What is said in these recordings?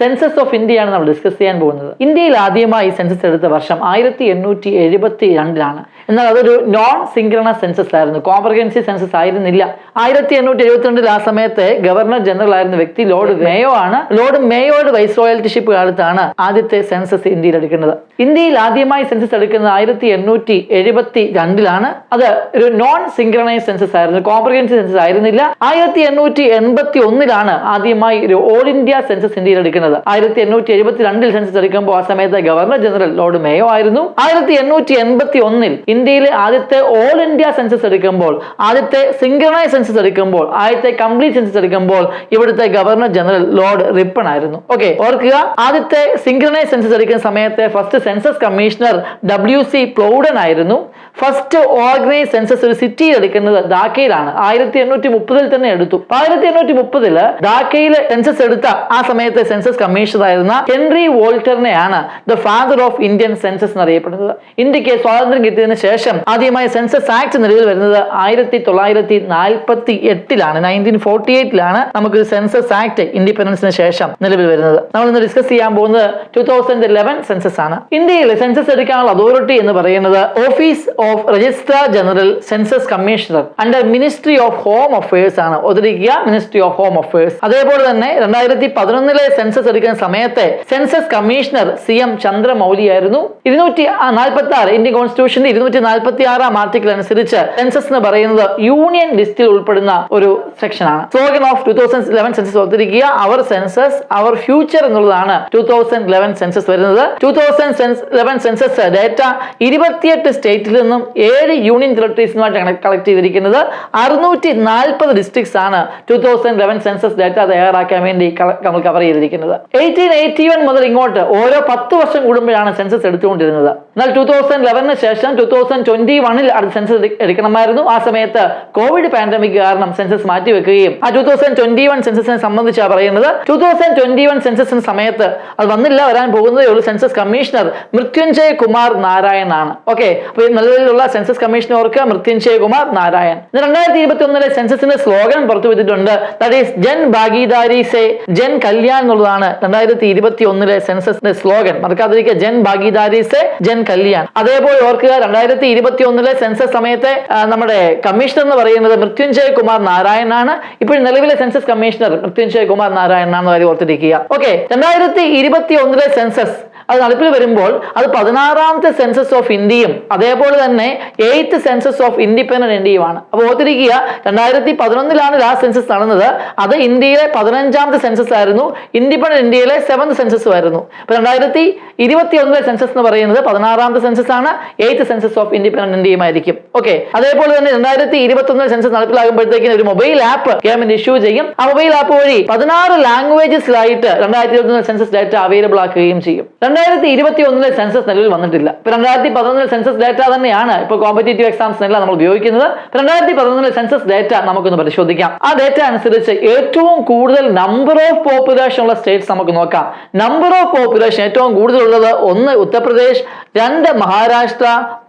Census of ഇന്ത്യയാണ് നമ്മൾ discuss ചെയ്യാൻ പോകുന്നത്. ഇന്ത്യയിൽ ആദ്യമായി സെൻസസ് എടുത്ത വർഷം 1872 എന്നാൽ അതൊരു നോൺ സിങ്ക്രണസ് സെൻസസ് ആയിരുന്നു, കോംപ്രഹെൻസീവ് സെൻസസ് ആയിരുന്നില്ല. 1872 ആ സമയത്ത് ഗവർണർ ജനറൽ ആയിരുന്ന വ്യക്തി ലോർഡ് മേയോ ആണ്. ലോർഡ് മേയോയുടെ വൈസ് റോയൽറ്റിഷിപ്പ് കാലത്താണ് ആദ്യത്തെ സെൻസസ് ഇന്ത്യയിൽ എടുക്കുന്നത്. ഇന്ത്യയിൽ ആദ്യമായി സെൻസസ് എടുക്കുന്നത് 1872 അത് ഒരു നോൺ സിങ്ക്രണൈസ് സെൻസസ് ആയിരുന്നു, കോംപ്രഹെൻസീവ് സെൻസസ് ആയിരുന്നില്ല. 1881 ആദ്യമായി ഒരു ഓൾ ഇന്ത്യ സെൻസസ് ഇന്ത്യയിൽ എടുക്കുന്നത്. 1872 സെൻസസ് എടുക്കുമ്പോൾ ആ സമയത്ത് ഗവർണർ ജനറൽ ലോർഡ് മേയോ ആയിരുന്നു. 1881 ഇന്ത്യയിലെ ആദ്യത്തെ ഓൾ ഇന്ത്യ സെൻസസ് എടുക്കുമ്പോൾ, ആദ്യത്തെ സിങ്ക്രണൈസ് സെൻസസ് എടുക്കുമ്പോൾ, ആദ്യത്തെ കംപ്ലീറ്റ് സെൻസസ് എടുക്കുമ്പോൾ ഇവിടുത്തെ ഗവർണർ ജനറൽ ലോർഡ് റിപ്പൺ ആയിരുന്നു. ഓക്കെ, ഓർക്കുക, ആദ്യത്തെ സിങ്ക്രണൈസ് സെൻസസ് എടുക്കുന്ന സമയത്ത് ഫസ്റ്റ് സെൻസസ് കമ്മീഷണർ WC പ്ലൗഡൻ ആയിരുന്നു. ഫസ്റ്റ് ഓർഗനൈസ് സെൻസസ് ഒരു സിറ്റിയിൽ എടുക്കുന്നത് ധാക്കയിലാണ്. 1830 തന്നെ എടുത്തു. 1830 ധാക്കയിൽ സെൻസസ് എടുത്ത ആ സമയത്തെ സെൻസസ് കമ്മീഷണർ ആയിരുന്ന ഹെൻറി വോൾട്ടറിനെയാണ് the father of Indian census എന്നറിയപ്പെടുന്നത്. ഇന്ത്യക്ക് സ്വാതന്ത്ര്യം കിട്ടിയതിനു ശേഷം ആദ്യമായി സെൻസസ് ആക്ട് നിലവിൽ വരുന്നത് 1948 1948 നമുക്ക് സെൻസസ് ആക്ട് ഇൻഡിപെൻഡൻസിന് ശേഷം നിലവിൽ വരുന്നത്. നമ്മൾ ഇന്ന് ഡിസ്കസ് ചെയ്യാൻ പോകുന്നത് 2011 സെൻസസ് ആണ്. ഇന്ത്യയിൽ സെൻസസ് എടുക്കാനുള്ള അതോറിറ്റി എന്ന് പറയുന്നത് office of registrar general census commissioner under ministry of home affairs ആണ്. ഒതുക്കുക, മിനിസ്ട്രി ഓഫ് ഹോം അഫയേഴ്സ്. അതേപോലെ തന്നെ 2011 സെൻസസ് എടുക്കുന്ന സമയത്തെ സെൻസസ് കമ്മീഷണർ CM ചന്ദ്രമൗലി ആയിരുന്നു. 246 ഇന്ത്യൻ കോൺസ്റ്റിറ്റ്യൂഷന്റെ 246 ആർട്ടിക്കിൾ അനുസരിച്ച് സെൻസസ് എന്ന് പറയുന്നത് യൂണിയൻ ലിസ്റ്റിൽ ഉൾപ്പെടുന്ന ഒരു സെക്ഷൻ ആണ്. സ്ലോഗൻ ഓഫ് 2011 സെൻസസ് ഓർത്തിരിക്കുക, അവർ സെൻസസ് അവർ ഫ്യൂച്ചർ എന്നുള്ളതാണ് 2011 സെൻസസ് വരുന്നത്. 2011 സെൻസസ് ഡേറ്റ 28 സ്റ്റേറ്റിൽ നിന്നും 7 യൂണിയൻ ടെറിട്ടറീസുമായിട്ട് കളക്ട് ചെയ്തിരിക്കുന്നത്. 640 ഡിസ്ട്രിക്ട്സ് ആണ് 2011 സെൻസസ് ഡേറ്റ തയ്യാറാക്കാൻ വേണ്ടി നമ്മൾ കവർ ചെയ്തിരിക്കുന്നത്. 1881 മുതൽ ഇങ്ങോട്ട് ഓരോ 10 വർഷം കൂടുമ്പോഴാണ് സെൻസസ് എടുത്തുകൊണ്ടിരുന്നത്. എന്നാൽ 2011 ശേഷം 2021 അടുത്ത സെൻസസ് എടുക്കണമായിരുന്നു. ആ സമയത്ത് കോവിഡ് പാൻഡമിക് കാരണം സെൻസസ് മാറ്റിവെക്കുകയും ആ 2021 സെൻസസിനെ സംബന്ധിച്ചാണ് പറയുന്നത്. 2021 സെൻസസിന് സമയത്ത് അത് വരാൻ പോകുന്നതേ ഉള്ളൂ. സെൻസസ് കമ്മീഷണർ മൃത്യുഞ്ജയ് കുമാർ നാരായൺ ആണ്. ഓക്കെ, അപ്പൊ നിലവിലുള്ള സെൻസസ് കമ്മീഷണർ ഓർക്കുക, മൃത്യുഞ്ജയ് കുമാർ നാരായൺ. 2021 സെൻസസിന്റെ സ്ലോഗൻ പുറത്തുവിട്ടിട്ടുണ്ട്. ദാറ്റ് ഈസ് ജൻ ഭാഗീദാരി സേ ജൻ കല്യാൺ എന്നുള്ളതാണ് 2021 സെൻസസിന്റെ സ്ലോഗൻ. മറക്കാതിരിക്കുക, ജൻ ഭാഗീദാരി സേ ജൻ കല്യാൺ. അതേപോലെ ഓർക്കുക, 2021 സെൻസസ് സമയത്തെ നമ്മുടെ കമ്മീഷണർ എന്ന് പറയുന്നത് മൃത്യുഞ്ജയ് കുമാർ നാരായൺ ആണ്. ഇപ്പോൾ നിലവിലെ സെൻസസ് കമ്മീഷണർ മൃത്യുഞ്ജയ് കുമാർ നാരായൺ ആണെന്ന് കാര്യം ഓർത്തിരിക്കുക. ഓക്കെ, 2021 സെൻസസ് അത് നടപ്പിൽ വരുമ്പോൾ അത് 16ാമത്തെ സെൻസസ് ഓഫ് ഇന്ത്യയും അതേപോലെ തന്നെ 8th സെൻസസ് ഓഫ് ഇൻഡിപെൻഡന്റ് ഇന്ത്യയുമാണ്. അപ്പോൾ ഓർത്തിരിക്കുക, 2011 ലാസ്റ്റ് സെൻസസ് നടന്നത്. അത് ഇന്ത്യയിലെ 15ാമത്തെ സെൻസസ് ആയിരുന്നു. ഇൻഡിപെൻഡന്റ് ഇന്ത്യയിലെ 7th സെൻസസ് ആയിരുന്നു. അപ്പോൾ 2021 സെൻസസ് എന്ന് പറയുന്നത് 16ാമത്തെ സെൻസസ് ആണ്. 8th സെൻസസ് ഓഫ് ഇൻഡിപെൻഡന്റ് ഇന്ത്യയുമായിരിക്കും. ഓക്കെ, അതേപോലെ തന്നെ 2021 സെൻസസ് നടപ്പിലാകുമ്പോഴത്തേക്കും ഒരു മൊബൈൽ ആപ്പ് ഗവൺമെന്റ് ഇഷ്യൂ ചെയ്യും. ആ മൊബൈൽ ആപ്പ് വഴി 16 ലാംഗ്വേജസിലായിട്ട് 2021 സെൻസസ് ഡാറ്റ അവൈലബിൾ ആക്കുകയും ചെയ്യും. 2021 സെൻസസ് നിലവിൽ വന്നിട്ടില്ല. ഇപ്പൊ 2011 സെൻസസ് ഡാറ്റ തന്നെയാണ് ഇപ്പോൾ കോമ്പറ്റേറ്റീവ് എക്സാംസിനെല്ലാം നമ്മൾ ഉപയോഗിക്കുന്നത്. 2011 സെൻസസ് ഡാറ്റ നമുക്കൊന്ന് പരിശോധിക്കാം. ആ ഡാറ്റ അനുസരിച്ച് ഏറ്റവും കൂടുതൽ നമ്പർ ഓഫ് പോപ്പുലേഷൻ ഉള്ള സ്റ്റേറ്റ്സ് നമുക്ക് നോക്കാം. നമ്പർ ഓഫ് പോപ്പുലേഷൻ ഏറ്റവും കൂടുതലുള്ളത് 1 ഉത്തർപ്രദേശ്, 2 മഹാരാഷ്ട്ര,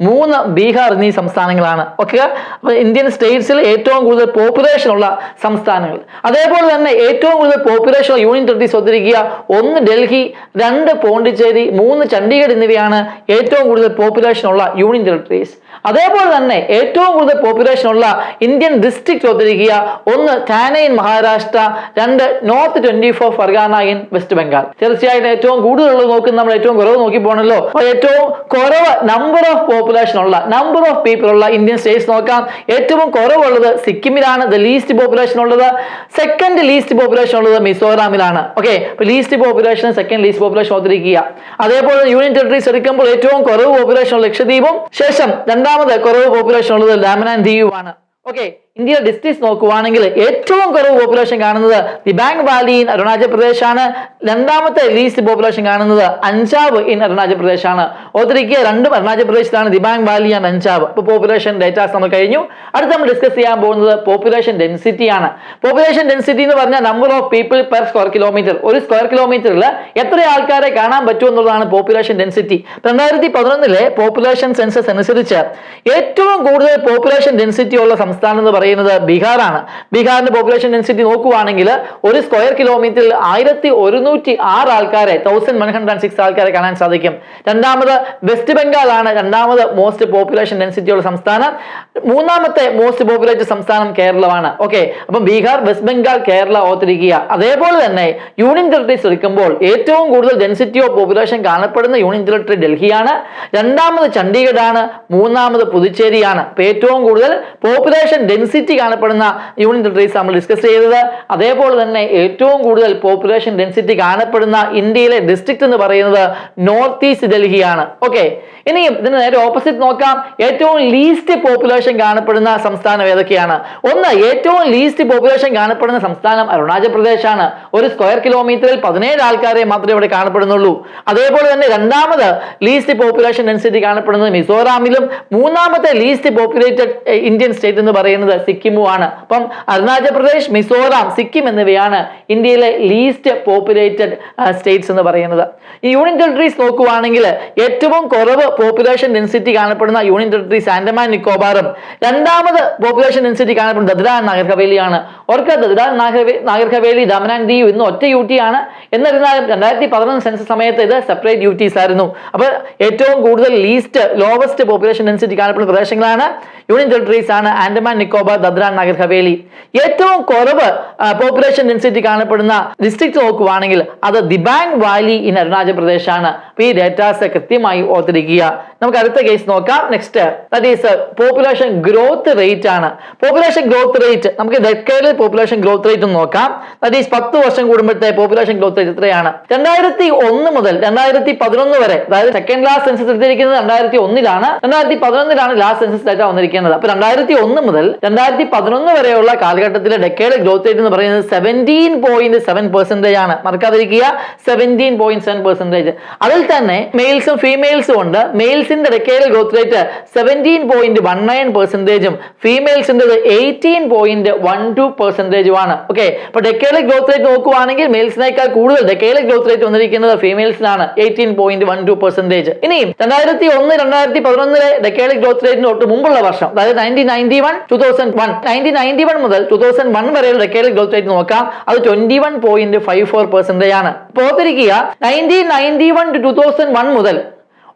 3 ബീഹാർ എന്നീ സംസ്ഥാനങ്ങളാണ്. ഓക്കെ, അപ്പൊ ഇന്ത്യൻ സ്റ്റേറ്റ്സിൽ ഏറ്റവും കൂടുതൽ പോപ്പുലേഷൻ ഉള്ള സംസ്ഥാനങ്ങൾ. അതേപോലെ തന്നെ ഏറ്റവും കൂടുതൽ പോപ്പുലേഷൻ ഉള്ള യൂണിയൻ ടെറിട്ടറീസ് ഒത്തിരിക്കുക. 1 ഡൽഹി, 2 പോണ്ടിച്ചേരി, 3 ചണ്ഡീഗഡ് എന്നിവയാണ് ഏറ്റവും കൂടുതൽ പോപ്പുലേഷൻ ഉള്ള യൂണിയൻ ടെറിട്ടറീസ്. അതേപോലെ തന്നെ ഏറ്റവും കൂടുതൽ പോപ്പുലേഷൻ ഉള്ള ഇന്ത്യൻ ഡിസ്ട്രിക്ട് ഒത്തിരിക്കുക. 1 Thane in Maharashtra, 2 north 24 Parganas in West Bengal. തീർച്ചയായിട്ടും ഏറ്റവും കൂടുതലുള്ളത് നോക്കുന്ന നമ്മൾ ഏറ്റവും കുറവ് നോക്കി പോകണല്ലോ. ഏറ്റവും കുറവ് നമ്പർ ഓഫ് പോപ്പുലേഷൻ ഉള്ള, നമ്പർ ഓഫ് പീപ്പിൾ ഉള്ള ഇന്ത്യൻ സ്റ്റേറ്റ്സ് നോക്കാം. ഏറ്റവും കുറവുള്ളത് സിക്കിമിലാണ്, ദ ലീസ്റ്റ് പോപ്പുലേഷൻ ഉള്ളത്. സെക്കൻഡ് ലീസ്റ്റ് പോപ്പുലേഷൻ ഉള്ളത് മിസോറാമിലാണ്. Okay, least population, second least population ഓർത്തിരിക്കുക. അതേപോലെ യൂണിയൻ ടെറിട്ടറീസ് എടുക്കുമ്പോൾ ഏറ്റവും കുറവ് പോപ്പുലേഷൻ ഉള്ള ലക്ഷദ്വീപും, ശേഷം രണ്ടാമത് കുറവ് പോപ്പുലേഷൻ ഉള്ളത് ദാമൻ ആൻഡ് ദിയുവാണ്. ഓക്കെ, ഇന്ത്യയിലെ ഡിസ്ട്രിക്ട്സ് നോക്കുവാണെങ്കിൽ ഏറ്റവും കുറവ് പോപ്പുലേഷൻ കാണുന്നത് ദിബാംഗ് വാലി ഇൻ അരുണാചൽ പ്രദേശ് ആണ്. രണ്ടാമത്തെ ലീസ്റ്റ് പോപ്പുലേഷൻ കാണുന്നത് അഞ്ചാവ് ഇൻ അരുണാചൽ പ്രദേശ് ആണ്. ഓർത്തിരിക്കുക, 2 അരുണാചൽ പ്രദേശിലാണ്, ദിബാംഗ് വാലി ആൻഡ് അഞ്ചാവ്. ഇപ്പോൾ പോപ്പുലേഷൻ ഡേറ്റാസ് നമ്മൾ കഴിഞ്ഞു. അടുത്ത് നമ്മൾ ഡിസ്കസ് ചെയ്യാൻ പോകുന്നത് പോപ്പുലേഷൻ ഡെൻസിറ്റി ആണ്. പോപ്പുലേഷൻ ഡെൻസിറ്റി എന്ന് പറഞ്ഞാൽ number of people per square kilometre. ഒരു സ്ക്വയർ കിലോമീറ്ററിൽ എത്ര ആൾക്കാരെ കാണാൻ പറ്റും എന്നുള്ളതാണ് പോപ്പുലേഷൻ ഡെൻസിറ്റി. 2011 പോപ്പുലേഷൻ സെൻസസ് അനുസരിച്ച് ഏറ്റവും കൂടുതൽ പോപ്പുലേഷൻ ഡെൻസിറ്റി ഉള്ള സംസ്ഥാനം എന്ന് പറയുന്നത് ബീഹാറാണ്. ബീഹാറിന്റെ പോപ്പുലേഷൻ ഡെൻസിറ്റി നോക്കുവാണെങ്കിൽ ഒരു സ്ക്വയർ കിലോമീറ്ററിൽ 1106 ആൾക്കാരെ 1106 ആൾക്കാരെ കാണാൻ സാധിക്കും. രണ്ടാമത് വെസ്റ്റ് ബംഗാൾ ആണ് രണ്ടാമത് മോസ്റ്റ് പോപ്പുലേഷൻ ഡെൻസിറ്റി ഉള്ള സംസ്ഥാനം. മൂന്നാമത്തെ മോസ്റ്റ് പോപ്പുലേറ്റഡ് സംസ്ഥാനം കേരളമാണ്. ഓക്കെ, അപ്പം ബീഹാർ, വെസ്റ്റ് ബംഗാൾ, കേരള ഓർത്തിരിക്കുക. അതേപോലെ തന്നെ യൂണിയൻ ടെറിട്ടറീസ് എടുക്കുമ്പോൾ ഏറ്റവും കൂടുതൽ ഡെൻസിറ്റി ഓഫ് പോപ്പുലേഷൻ കാണപ്പെടുന്ന യൂണിയൻ ടെറിട്ടറി ഡൽഹിയാണ്. രണ്ടാമത് ചണ്ഡീഗഡ് ആണ്. മൂന്നാമത് പുതുച്ചേരിയാണ്. അപ്പൊ ഏറ്റവും കൂടുതൽ പോപ്പുലേഷൻ ഡെൻസിറ്റി കാണപ്പെടുന്ന യൂണിയൻ ടെറിട്ടറീസ് നമ്മൾ ഡിസ്കസ് ചെയ്തത്. അതേപോലെ തന്നെ ഏറ്റവും കൂടുതൽ പോപ്പുലേഷൻ ഡെൻസിറ്റി കാണപ്പെടുന്ന ഇന്ത്യയിലെ ഡിസ്ട്രിക്ട് എന്ന് പറയുന്നത് നോർത്ത് ഈസ്റ്റ് ഡൽഹിയാണ്. ഓക്കെ, ഇനിയും ഇതിന് നേരെ ഓപ്പോസിറ്റ് നോക്കാം. ഏറ്റവും ലീസ്റ്റ് പോപ്പുലേഷൻ കാണപ്പെടുന്ന സംസ്ഥാനം ഏതൊക്കെയാണ്? ഒന്ന്, ഏറ്റവും ലീസ്റ്റ് പോപ്പുലേഷൻ കാണപ്പെടുന്ന സംസ്ഥാനം അരുണാചൽ പ്രദേശ് ആണ്. ഒരു സ്ക്വയർ കിലോമീറ്ററിൽ 17 ആൾക്കാരെ മാത്രമേ ഇവിടെ കാണപ്പെടുന്നുള്ളൂ. അതേപോലെ തന്നെ രണ്ടാമത് ലീസ്റ്റ് പോപ്പുലേഷൻ ഡെൻസിറ്റി കാണപ്പെടുന്നത് മിസോറാമിലും മൂന്നാമത്തെ ലീസ്റ്റ് പോപ്പുലേറ്റഡ് ഇന്ത്യൻ സ്റ്റേറ്റ് എന്ന് പറയുന്നത് സിക്കിമും ആണ്. അപ്പം അരുണാചൽ പ്രദേശ്, മിസോറാം, സിക്കിം എന്നിവയാണ് ഇന്ത്യയിലെ ലീസ്റ്റ് പോപ്പുലേറ്റഡ് സ്റ്റേറ്റ്സ് എന്ന് പറയുന്നത്. ഈ യൂണിയൻ ടെറിട്ടറീസ് നോക്കുവാണെങ്കിൽ ഏറ്റവും കുറവ് പോപ്പുലേഷൻ ഡെൻസിറ്റി കാണപ്പെടുന്ന യൂണിയൻ ടെറിട്ടറീസ് ആൻഡമാൻ നിക്കോബാറും രണ്ടാമത് പോപ്പുലേഷൻ ഡെൻസിറ്റി കാണപ്പെടുന്ന ദദ്ര ആൻഡ് നാഗർ ഹവേലിയാണ്. ഓർക്കുക, ദദ്ര നാഗർ ഹവേലി, ദമൻ ആൻഡ് ദിയു ഇന്ന് ഒറ്റ യൂട്ടി ആണ്. എന്നിരുന്നാലും 2011 സെൻസസ് സമയത്ത് ഇത് സെപ്പറേറ്റ് യൂട്ടീസ് ആയിരുന്നു. അപ്പോൾ ഏറ്റവും കൂടുതൽ ലോവസ്റ്റ് പോപ്പുലേഷൻ ഡെൻസിറ്റി കാണപ്പെടുന്ന പ്രദേശങ്ങളാണ് യൂണിയൻ ടെറിട്ടറീസ് ആണ് ആൻഡമാൻ നിക്കോബാർ, ദദ്ര ആൻഡ് നാഗർ ഹവേലി. ഏറ്റവും കുറവ് പോപ്പുലേഷൻ ഡെൻസിറ്റി കാണപ്പെടുന്ന ഡിസ്ട്രിക്ട് നോക്കുവാണെങ്കിൽ അത് ദിബാംഗ് വാലി ഇൻ അരുണാചൽ പ്രദേശ് ആണ്. അപ്പൊ ഈ ഡേറ്റാസ് കൃത്യമായി ഓർത്തിരിക്കുക. നമുക്ക് അടുത്ത കേസ് നോക്കാം. Next, that is population growth rate ആണ്. പോപ്പുലേഷൻ ഗ്രോത്ത് റേറ്റ് നമുക്ക് ഡെക്കേഡിൽ പോപ്പുലേഷൻ ഗ്രോത്ത് റേറ്റ് നോക്കാം. ദാറ്റ് ഈസ് 10 വർഷം കൂടുമ്പോഴത്തെ പോപ്പുലേഷൻ ഗ്രോത്ത് റേറ്റ് എത്രയാണ്? 2001 മുതൽ 2011 വരെ, അതായത് സെക്കൻഡ് ലാസ്റ്റ് സെൻസസ് എടുത്തിരിക്കുന്നത് 2001ലാണ്. 2011ലാണ് ലാസ്റ്റ് സെൻസസ് ഡേറ്റ വന്നിരിക്കുന്നത്. അപ്പൊ 2001 മുതൽ 2011 വരെയുള്ള കാലഘട്ടത്തിലെ ഡെക്കേഡ് ഗ്രോത്ത് റേറ്റ് എന്ന് പറയുന്നത് 17.7% ആണ്. മറക്കാതിരിക്കുക, 17.7%. അതിൽ തന്നെ മെയിൽസും ഫീമെയിൽസും ഉണ്ട്. മെയിൽസിന്റെ ഡെക്കേഡ് ഗ്രോത്ത് റേറ്റ് 17.19%, ഫീമെയിൽസിന്റെ 18.12% ആണ്. ഓക്കെ, അപ്പൊ ഡെക്കേഡ് ഗ്രോത്ത് റേറ്റ് നോക്കുവാണെങ്കിൽ മെയിൽസിനേക്കാൾ കൂടുതൽ ഡെക്കേഡ് ഗ്രോത്ത് റേറ്റ് വന്നിരിക്കുന്നത് ഫീമെയിൽസിനാണ്, 18.12%. ഇനിയും 2001-2011 ഡെക്കേഡ് ഗ്രോത്ത് റേറ്റിന് തൊട്ട് മുമ്പുള്ള വർഷം, അതായത് 1991 മുതൽ 2001 വരെയുള്ള ഡെക്കേഡ് ഗ്രോത്ത് റേറ്റ് നോക്കാം. അത് 21.54% ആണ്. ഓർത്തിരിക്കുക, 1991 to 2001 മുതൽ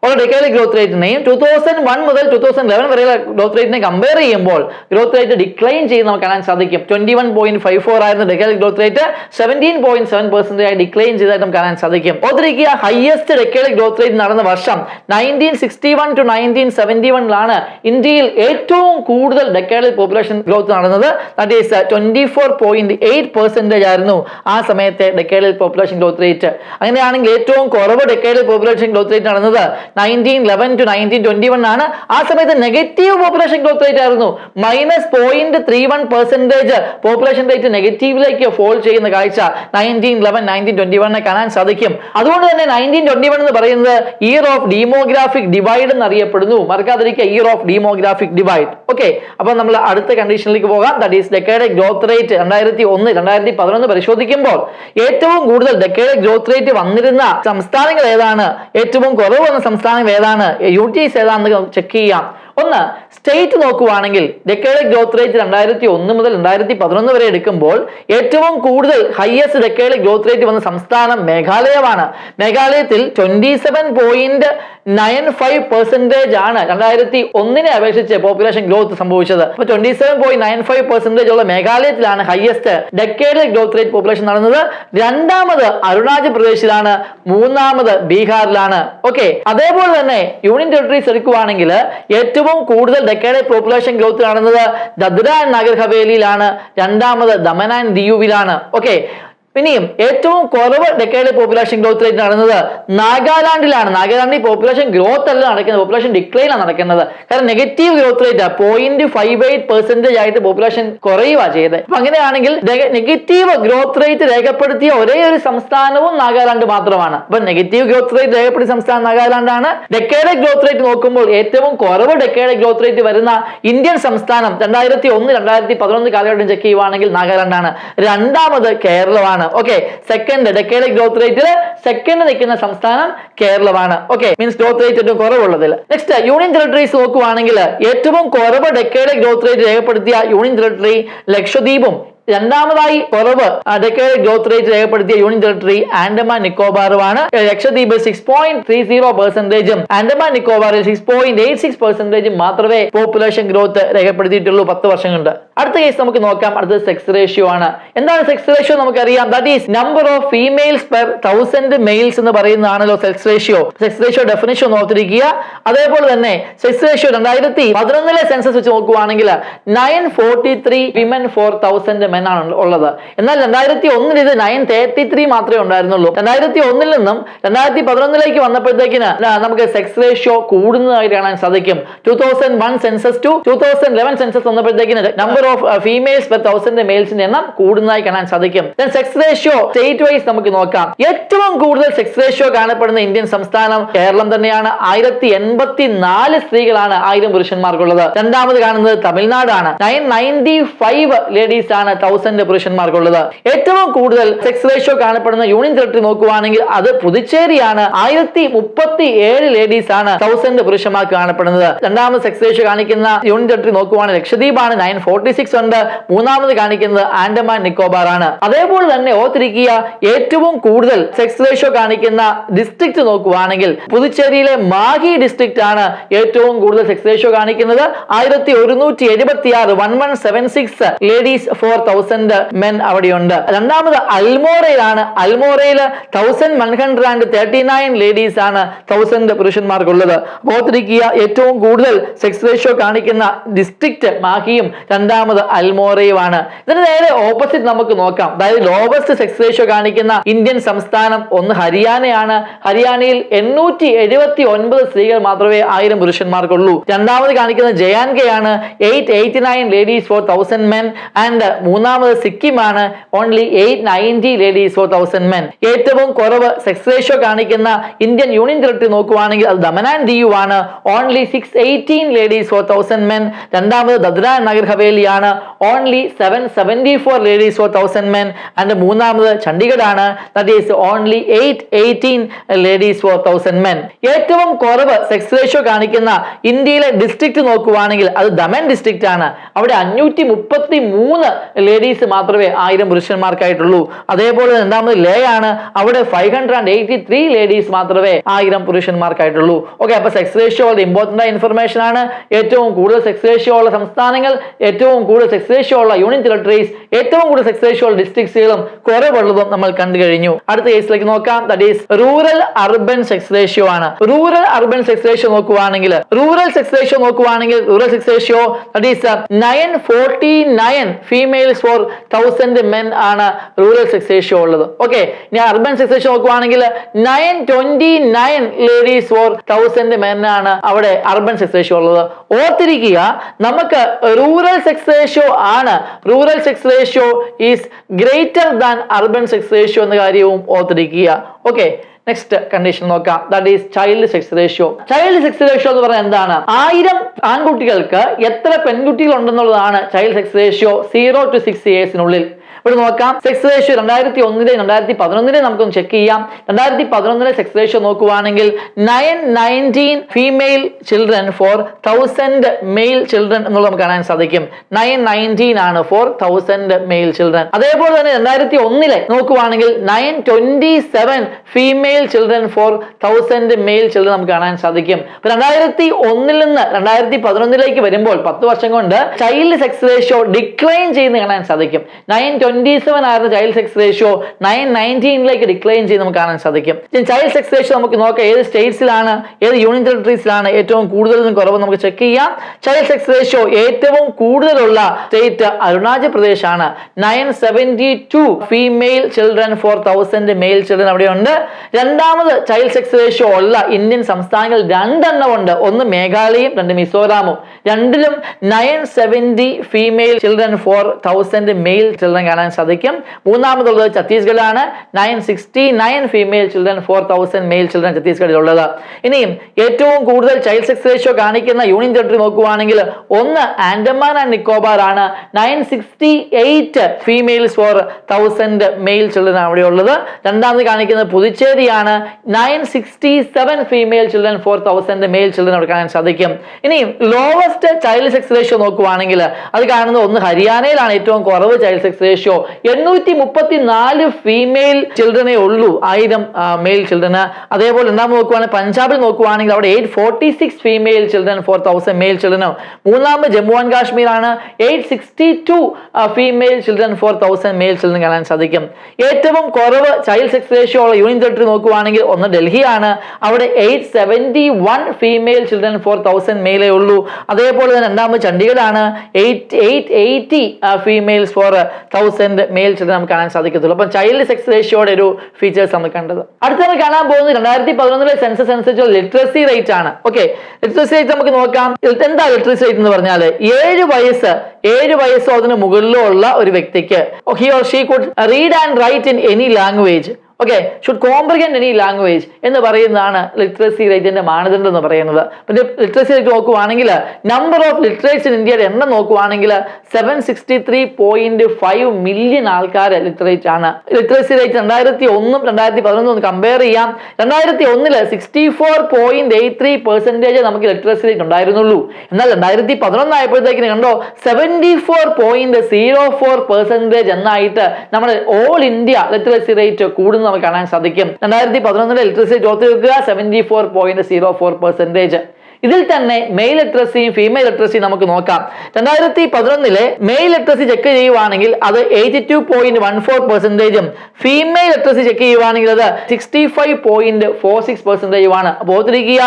ഉള്ള ഡെക്കേഡ് ഗ്രോത്ത് റേറ്റിനെയും 2001 മുതൽ 2011 വരെയുള്ള ഗ്രോത്ത് റേറ്റിനെ കമ്പയർ ചെയ്യുമ്പോൾ ഗ്രോത്ത് റേറ്റ് ഡിക്ലൈൻ ചെയ്ത് നമുക്ക് കാണാൻ സാധിക്കും. 21.54 ആയിരുന്ന ഡെക്കേഡ് ഗ്രോത്ത് റേറ്റ് 17.7% ആയി ഡിക്ലൈൻ ചെയ്തായിട്ട് നമുക്ക് കാണാൻ സാധിക്കും. ഓർത്തിരിക്കുക, ഹയസ്റ്റ് ഡെക്കേഡ് ഗ്രോത്ത് റേറ്റ് നടന്ന വർഷം 1961 to 1971 ഇന്ത്യയിൽ ഏറ്റവും കൂടുതൽ ഡെക്കേഡ് പോപ്പുലേഷൻ ഗ്രോത്ത് നടന്നത്. ദാറ്റ് ഈസ് 24.8% ആയിരുന്നു ആ സമയത്തെ ഡെക്കേഡ് പോപ്പുലേഷൻ ഗ്രോത്ത് റേറ്റ്. അങ്ങനെയാണെങ്കിൽ ഏറ്റവും കുറവ് ഡെക്കേഡ് പോപ്പുലേഷൻ ഗ്രോത്ത് റേറ്റ് നടന്നത് 1911 to 1921 ആണ്. ആ സമയത്ത് നെഗറ്റീവ് പോപ്പുലേഷൻ ഗ്രോത്ത് റേറ്റ് ആയിരുന്നു. -0.31% പോപ്പുലേഷൻ റേറ്റ് നെഗറ്റീവിലേക്ക് ഫോൾ ചെയ്യുന്ന കാഴ്ച 1911-1921 കാണാൻ സാധിക്കും. അതുകൊണ്ട് തന്നെ 1921 എന്ന് പറയുന്നത് ഇയർ ഓഫ് ഡീമോഗ്രാഫിക് ഡിവൈഡ് എന്നറിയപ്പെടുന്നു. മറക്കാതിരിക്കുക, year of demographic divide. Okay, അപ്പൊ നമ്മൾ അടുത്ത കണ്ടീഷനിലേക്ക് പോകാം. That is decade growth rate 2001-2011 പരിശോധിക്കുമ്പോൾ ഏറ്റവും കൂടുതൽ ഡെക്കേഡ് ഗ്രോത്ത് റേറ്റ് വന്നിരുന്ന സംസ്ഥാനങ്ങൾ ഏതാണ്, ഏറ്റവും കുറവ് വന്ന സംസ്ഥാനം ഏതാണ്, യൂട്ടീസ് ഏതാണെന്ന് ചെക്ക് ചെയ്യാം. ഒന്ന്, സ്റ്റേറ്റ് നോക്കുവാണെങ്കിൽ ഡെക്കേഡ് ഗ്രോത്ത് റേറ്റ് 2001 മുതൽ 2011 വരെ എടുക്കുമ്പോൾ ഏറ്റവും കൂടുതൽ ഹയസ്റ്റ് ഡെക്കേഡ് ഗ്രോത്ത് റേറ്റ് വന്ന സംസ്ഥാനം മേഘാലയമാണ്. മേഘാലയത്തിൽ 27.95% ആണ് 2001 അപേക്ഷിച്ച് പോപ്പുലേഷൻ ഗ്രോത്ത് സംഭവിച്ചത്. അപ്പൊ 27.95% ഉള്ള മേഘാലയത്തിലാണ് highest decade growth rate population നടന്നത്. രണ്ടാമത് അരുണാചൽ പ്രദേശിലാണ്, മൂന്നാമത് ബീഹാറിലാണ്. ഓക്കെ, അതേപോലെ തന്നെ യൂണിയൻ ടെറിട്ടറീസ് എടുക്കുവാണെങ്കിൽ ഏറ്റവും കൂടുതൽ ഡെക്കേഡ് പോപ്പുലേഷൻ ഗ്രോത്ത് നടന്നത് ദദ്ര ആൻഡ് നാഗർ ഹവേലിയിലാണ്, രണ്ടാമത് ദമൻ ആൻഡ് ദിയുവിലാണ്. ഓക്കെ, ഇനിയും ഏറ്റവും കുറവ് ഡെക്കേഡ് പോപ്പുലേഷൻ ഗ്രോത്ത് റേറ്റ് നടന്നത് നാഗാലാൻഡിലാണ്. നാഗാലാൻഡിൽ പോപ്പുലേഷൻ ഗ്രോത്ത് അല്ല നടക്കുന്നത്, പോപ്പുലേഷൻ ഡിക്ലൈൻ ആണ് നടക്കുന്നത്. കാരണം നെഗറ്റീവ് ഗ്രോത്ത് റേറ്റ് 0.58% ആയിട്ട് പോപ്പുലേഷൻ കുറയുക ചെയ്തത്. അപ്പൊ അങ്ങനെയാണെങ്കിൽ നെഗറ്റീവ് ഗ്രോത്ത് റേറ്റ് രേഖപ്പെടുത്തിയ ഒരേ ഒരു സംസ്ഥാനവും നാഗാലാൻഡ് മാത്രമാണ്. അപ്പൊ നെഗറ്റീവ് ഗ്രോത്ത് റേറ്റ് രേഖപ്പെടുത്തിയ സംസ്ഥാനം നാഗാലാൻഡ് ആണ്. ഡെക്കേഡ് ഗ്രോത്ത് റേറ്റ് നോക്കുമ്പോൾ ഏറ്റവും കുറവ് ഡെക്കേഡ് ഗ്രോത്ത് റേറ്റ് വരുന്ന ഇന്ത്യൻ സംസ്ഥാനം 2001-2011 കാലഘട്ടം ചെക്ക് ചെയ്യുവാണെങ്കിൽ നാഗാലാൻഡ് ആണ്. രണ്ടാമത് കേരളമാണ്. കേരളമാണ്. ഓക്കെ, സെക്കൻഡ് ഡെക്കേഡ് ഗ്രോത്ത് റേറ്റിൽ സെക്കൻഡ് നിൽക്കുന്ന സംസ്ഥാനം കേരളമാണ്. ഓക്കെ, മീൻസ് ഗ്രോത്ത് റേറ്റ് ഏറ്റവും കുറവുള്ളതിൽ. നെക്സ്റ്റ് യൂണിയൻ ടെറിട്ടറീസ് നോക്കുവാണെങ്കിൽ ഏറ്റവും കുറവ് ഡെക്കേഡ് ഗ്രോത്ത് റേറ്റ് രേഖപ്പെടുത്തിയ യൂണിയൻ ടെറിട്ടറി ലക്ഷദ്വീപും, രണ്ടാമതായി കുറവ് ഡെക്കേഡ് ഗ്രോത്ത് റേറ്റ് രേഖപ്പെടുത്തിയ യൂണിയൻ ടെറിട്ടറി ആൻഡമാൻ നിക്കോബാറുമാണ്. ലക്ഷദ്വീപ് 6.30%, ആൻഡമാൻ നിക്കോബാറിൽ 6.86% മാത്രമേ പോപ്പുലേഷൻ ഗ്രോത്ത് രേഖപ്പെടുത്തിയിട്ടുള്ളൂ 10 വർഷം കൊണ്ട്. അടുത്ത കേസ് നമുക്ക് നോക്കാം. അടുത്തത് സെക്സ് റേഷ്യോ ആണ്. എന്താണ് സെക്സ് റേഷ്യോ നമുക്കറിയാം. That is number of females per 1000 males എന്ന് പറയുന്നതാണല്ലോ sex ratio. Sex ratio definition ഓർത്തിരിക്കുക. അതേപോലെ തന്നെ സെക്സ് റേഷ്യോ 2011 സെൻസസ് വെച്ച് നോക്കുവാണെങ്കിൽ 943 വിമൻ ഫോർ 1000 മെൻ ആണ് ഉള്ളത്. എന്നാൽ 2001 ഇത് 933 മാത്രമേ ഉണ്ടായിരുന്നുള്ളൂ. 2001 നിന്നും 2011 വന്നപ്പോഴത്തേക്കിന് നമുക്ക് സെക്സ് റേഷ്യോ കൂടുന്നതായിട്ട് കാണാൻ സാധിക്കും. 2001 സെൻസസ് ടു 2011 സെൻസസ് വന്നപ്പോഴത്തേക്കിന് നമ്പർ ഓഫ് ഫീമെയിൽസ് പെർ 1000 മെയിൽസിന്റെ എണ്ണം കൂടുന്നതായി കാണാൻ സാധിക്കും. സെക്സ് റേഷ്യോ സ്റ്റേറ്റ് വൈസ് നമുക്ക് നോക്കാം. ഏറ്റവും കൂടുതൽ സെക്സ് റേഷ്യോ കാണപ്പെടുന്ന ഇന്ത്യൻ സംസ്ഥാനം കേരളം തന്നെയാണ്. 1084 സ്ത്രീകളാണ് 1000 പുരുഷന്മാർക്കുള്ളത്. രണ്ടാമത് കാണുന്നത് തമിഴ്നാടാണ്. 995 ലേഡീസ് ആണ് 1000 പുരുഷന്മാർക്കുള്ളത്. ഏറ്റവും കൂടുതൽ സെക്സ് റേഷ്യോ കാണപ്പെടുന്ന യൂണിയൻ ടെറിട്ടറി നോക്കുവാണെങ്കിൽ അത് പുതുച്ചേരിയാണ്. 1037 ലേഡീസ് ആണ് 1000 പുരുഷന്മാർക്ക് കാണപ്പെടുന്നത്. രണ്ടാമത് സെക്സ് റേഷ്യോ കാണിക്കുന്ന യൂണിയൻ ടെറിട്ടറി നോക്കുവാണെങ്കിൽ ലക്ഷദ്വീപാണ്. 946 ഉണ്ട്. മൂന്നാമത് കാണിക്കുന്നത് ആൻഡമാൻ നിക്കോബാർ ആണ്. അതേപോലെ തന്നെ ഓർത്തിരിക്കുക, ഏറ്റവും കൂടുതൽ സെക്സ് റേഷ്യോ കാണിക്കുന്ന ഡിസ്ട്രിക്ട് നോക്കുവാണെങ്കിൽ പുതുച്ചേരിയിലെ മാഹി ഡിസ്ട്രിക്ട് ആണ് ഏറ്റവും കൂടുതൽ സെക്സ് റേഷ്യോ കാണിക്കുന്നത്. 1176 ലേഡീസ് ഫോർ 1000 മെൻ അവിടെയുണ്ട്. രണ്ടാമത് അൽമോറയിലാണ്. അൽമോറയിൽ 1139 ലേഡീസ് ആണ് 1000 പുരുഷന്മാർക്കുള്ളത്. ഓർത്തിരിക്കുക, ഏറ്റവും കൂടുതൽ സെക്സ് റേഷ്യോ കാണിക്കുന്ന ഡിസ്ട്രിക്ട് മാഹിയും രണ്ടാമത് അൽമോറയുമാണ്. ഇതിന് നേരെ ഓപ്പോസിറ്റ് നമുക്ക് നോക്കാം. അതായത് ലോവസ്റ്റ് സെക്സ് റേഷ്യോ കാണിക്കുന്ന ഇന്ത്യൻ സംസ്ഥാനം ഒന്ന് ഹരിയാനയാണ്. ഹരിയാനയിൽ 879 സ്ത്രീകൾ മാത്രമേ 1000 പുരുഷന്മാർക്കുള്ളൂ. രണ്ടാമത് കാണിക്കുന്നത് ജെ.ആൻഡ്.കെ ആണ്. 889 ലേഡീസ് ഫോർ 1000 മെൻ. ആൻഡ് മൂന്നാമത് സിക്കിമാണ്. Only 890 ladies for 1000 men. ഏറ്റവും കുറവ് സെക്സ് റേഷ്യോ കാണിക്കുന്ന ഇന്ത്യൻ യൂണിയൻ ടെറിട്ടറി നോക്കുവാണെങ്കിൽ അത് ദമൻ ആൻഡ് ദിയു ആണ്. Only 618 ladies for 1000 men. രണ്ടാമത് ദദ്ര ആൻഡ് നഗർ ഹവേലി ആണ്. Only 774 ladies for 1000 men. And മൂന്നാമത് ചണ്ഡീഗഡ് ആണ്. That is only 818 ladies for 1000 men. ഏറ്റവും കുറവ് സെക്സ് റേഷ്യോ കാണിക്കുന്ന ഇന്ത്യയിലെ ഡിസ്ട്രിക്ട് നോക്കുവാണെങ്കിൽ അത് ദമൻ ഡിസ്ട്രിക്ട് ആണ്. അവിടെ 533 ലേഡീസ് മാത്രമേ 1000 പുരുഷന്മാർക്കായിട്ടുള്ളൂ. അതേപോലെ രണ്ടാമത് ലേ ആണ്. അവിടെ 583 ലേഡീസ് മാത്രമേ 1000 പുരുഷന്മാർക്കായിട്ടുള്ളൂ. ഓക്കെ, അപ്പൊ സെക്സ് റേഷ്യോ വളരെ ഇമ്പോർട്ടന്റ് ആയ ഇൻഫർമേഷൻ ആണ്. ഏറ്റവും കൂടുതൽ സെക്സ് റേഷ്യോ ഉള്ള സംസ്ഥാനങ്ങൾ, ഏറ്റവും കൂടുതൽ സെക്സ് റേഷ്യോ ഉള്ള യൂണിയൻ ടെറിട്ടറീസ്, ഏറ്റവും കൂടുതൽ സെക്സ് റേഷ്യോ ഉള്ള ഡിസ്ട്രിക്ട്സുകളും കുറവുള്ളതും നമ്മൾ കണ്ടു കഴിഞ്ഞു. അടുത്ത കേസിലേക്ക് നോക്കാം. That is rural urban sex ratio ആണ്. റൂറൽ അർബൻ സെക്സ് റേഷ്യോ നോക്കുവാണെങ്കിൽ rural sex ratio that is 949 females for 1000 men ആണ് റൂറൽ സെക്സ് റേഷ്യോ ഉള്ളത്. ഓക്കെ, ഇനി അർബൻ സെക്സ് റേഷ്യോ നോക്കുവാണെങ്കിൽ 929 ലേഡീസ് ഫോർ 1000 മെൻ ആണ് അവിടെ അർബൻ സെക്സ് റേഷ്യോ ഉള്ളത്. ഓർത്തിരിക്കുക, നമുക്ക് റൂറൽ സെക്സ് റേഷ്യോ ആണ്. Rural sex ratio is greater than urban sex ratio എന്ന കാര്യവും ഓർത്തിരിക്കുക. ഓക്കെ, നെക്സ്റ്റ് കണ്ടീഷൻ നോക്കാം. That is child sex ratio. Child sex ratio എന്ന് പറഞ്ഞാൽ എന്താണ്? 1000 ആൺകുട്ടികൾക്ക് എത്ര പെൺകുട്ടികൾ ഉണ്ടെന്നുള്ളതാണ് ചൈൽഡ് സെക്സ് റേഷ്യോ 0 to 6 yearsനുള്ളിൽ. ഇവിടെ നോക്കാം. സെക്സ് റേഷ്യോ 2001 2011 നമുക്കൊന്ന് ചെക്ക് ചെയ്യാം. 2011 സെക്സ് റേഷ്യോ നോക്കുവാണെങ്കിൽ 919 female children for 1000 male children എന്നുള്ളത് നമുക്ക് കാണാൻ സാധിക്കും. 919 ആണ് ഫോർ 1000 മെയിൽ ചിൽഡ്രൻ. അതേപോലെ തന്നെ 2001 നോക്കുവാണെങ്കിൽ 927 female children for 1000 male children നമുക്ക് കാണാൻ സാധിക്കും. 2001 നിന്ന് 2011 വരുമ്പോൾ 10 വർഷം കൊണ്ട് ചൈൽഡ് സെക്സ് റേഷ്യോ ഡിക്ലൈൻ ചെയ്യുന്ന കാണാൻ സാധിക്കും. 927 ആയിരുന്ന ചൈൽഡ് സെക്സ് റേഷ്യോ 919 ഡിക്ലൈൻ ചെയ്ത് നമുക്ക് കാണാൻ സാധിക്കും. ചൈൽഡ് സെക്സ് റേഷ്യോ നമുക്ക് നോക്കാം. ഏത് സ്റ്റേറ്റ്സിലാണ്, ഏത് യൂണിയൻ ടെറിട്ടറീസിലാണ് ഏറ്റവും കൂടുതൽ കുറവ് നമുക്ക് ചെക്ക് ചെയ്യാം. ചൈൽഡ് സെക്സ് റേഷ്യോ ഏറ്റവും കൂടുതലുള്ള സ്റ്റേറ്റ് അരുണാചൽ പ്രദേശ് ആണ്. 972 female children for 1000 male children അവിടെയുണ്ട്. രണ്ടാമത് ചൈൽഡ് സെക്സ് റേഷ്യോ ഉള്ള ഇന്ത്യൻ സംസ്ഥാനങ്ങൾ 2 ഉണ്ട്. ഒന്ന് മേഘാലയയും 2 മിസോറാമും. രണ്ടിലും 970 female children for 1000 male children കാണാൻ സാധിക്കും. മൂന്നാമതുള്ളത് ഛത്തീസ്ഗഡാണ്, 969 female children for 1000 male children ഛത്തീസ്ഗഡിലുള്ളത്. ഇനിയും ഏറ്റവും കൂടുതൽ ചൈൽഡ് സെക്സ് റേഷ്യോ കാണിക്കുന്ന യൂണിയൻ ടെറിട്ടറി നോക്കുകയാണെങ്കിൽ ഒന്ന് ആൻഡമാൻ ആൻഡ് നിക്കോബാർ ആണ്, 968 ഫീമെയിൽസ് ഫോർ 1000 മെയിൽ ചിൽഡ്രൻ അവിടെ ഉള്ളത്. രണ്ടാമത് കാണിക്കുന്നത് പുതുച്ചേരിയാണ്, 967 female children for 1000 male children അവിടെ കാണാൻ സാധിക്കും. ഇനിയും ലോവസ്റ്റ് ചൈൽഡ് സെക്സ് റേഷ്യോ നോക്കുകയാണെങ്കിൽ അത് കാണുന്നത് ഒന്ന് ഹരിയാനയിലാണ് ഏറ്റവും കുറവ് ചൈൽഡ് സെക്സ് റേഷ്യോ, 834 ഫീമെയിൽ ചിൽഡ്രനെ ഉള്ളൂ 1000 മെയിൽ ചിൽഡ്രന്. അതേപോലെ രണ്ടാമത് നോക്കുകയാണെങ്കിൽ പഞ്ചാബിൽ നോക്കുകയാണെങ്കിൽ അവിടെ 846 ഫീമെയിൽ ചിൽഡ്രൻ ഫോർ 1000 മെയിൽ ചിൽഡ്രനും. മൂന്നാമത് ജമ്മു ആൻഡ് കാശ്മീർ ആണ്, 862 female children for 1000 male children കാണാൻ സാധിക്കും. ഏറ്റവും കുറവ് ചൈൽഡ് സെക്സ് റേഷ്യോ ഉള്ള യൂണിയൻ ടെറിട്ടറി നോക്കുകയാണെങ്കിൽ ഒന്ന് ഡൽഹിയാണ്, അവിടെ 871 ഫീമെയിൽ ചിൽഡ്രൻ ഫോർ 1000 മെയിലേ ഉള്ളൂ. അതേപോലെ തന്നെ രണ്ടാമത് ചണ്ഡീഗഡാണ്, 880 ഫീമെയിൽസ് ഫോർ 1000 മെയിൽ ചിൽഡ്രൻ നമുക്ക് കാണാൻ സാധിക്കത്തുള്ളൂ. അപ്പം ചൈൽഡ് സെക്സ് റേഷ്യോയുടെ ഒരു ഫീച്ചേഴ്സ് നമ്മൾ കണ്ടത്. അടുത്ത നമ്മൾ കാണാൻ പോകുന്നത് 2011 സെൻസസ് അനുസരിച്ചുള്ള ലിറ്ററസി റേറ്റ് ആണ്. ഓക്കെ, ലിറ്ററസി റേറ്റ് നമുക്ക് നോക്കാം. എന്താ ലിറ്ററസി റേറ്റ് എന്ന് പറഞ്ഞാൽ 7 വയസ്സോ അതിന് മുകളിലോ ഉള്ള ഒരു വ്യക്തിക്ക് he or she could read and write in any language, okay, should comprehend any language എന്ന് പറയുന്നതാണ് ലിറ്ററസി റേറ്റിന്റെ മാനദണ്ഡം എന്ന് പറയുന്നത്. പിന്നെ ലിറ്ററസി റേറ്റ് നോക്കുവാണെങ്കിൽ നമ്പർ ഓഫ് ലിറ്ററേറ്റ്സ് ഇൻ ഇന്ത്യയുടെ എണ്ണം നോക്കുവാണെങ്കിൽ 763.5 മില്യൺ ആൾക്കാർ ലിറ്ററേറ്റ് ആണ്. ലിറ്ററസി റേറ്റ് 2001 2011 ഒന്ന് കമ്പയർ ചെയ്യാം. 2001 64.83% നമുക്ക് ലിറ്ററസി റേറ്റ് ഉണ്ടായിരുന്നുള്ളൂ. എന്നാൽ 2011 ആയപ്പോഴത്തേക്കിന് കണ്ടോ 74.04% എന്നായിട്ട് നമ്മുടെ ഓൾ ഇന്ത്യ ലിറ്ററസി റേറ്റ് കൂടുന്നു നമുക്ക് കാണാൻ സാധിക്കും. 2011 ലിറ്ററസി റേറ്റ് ഓർത്ത് വെക്കുക 74.04%. ഇതിൽ തന്നെ മെയിൽ ലിറ്ററസിയും ഫീമെയിൽ ലിറ്ററസിയും നമുക്ക് നോക്കാം. 2011 മെയിൽ ലിറ്ററസി ചെക്ക് ചെയ്യുവാണെങ്കിൽ അത് 82.14%, ഫീമെയിൽ ലിറ്ററസി ചെക്ക് ചെയ്യുവാണെങ്കിൽ അത് 65.46% ആണ്. അപ്പോൾ ഓർത്തിരിക്കുക,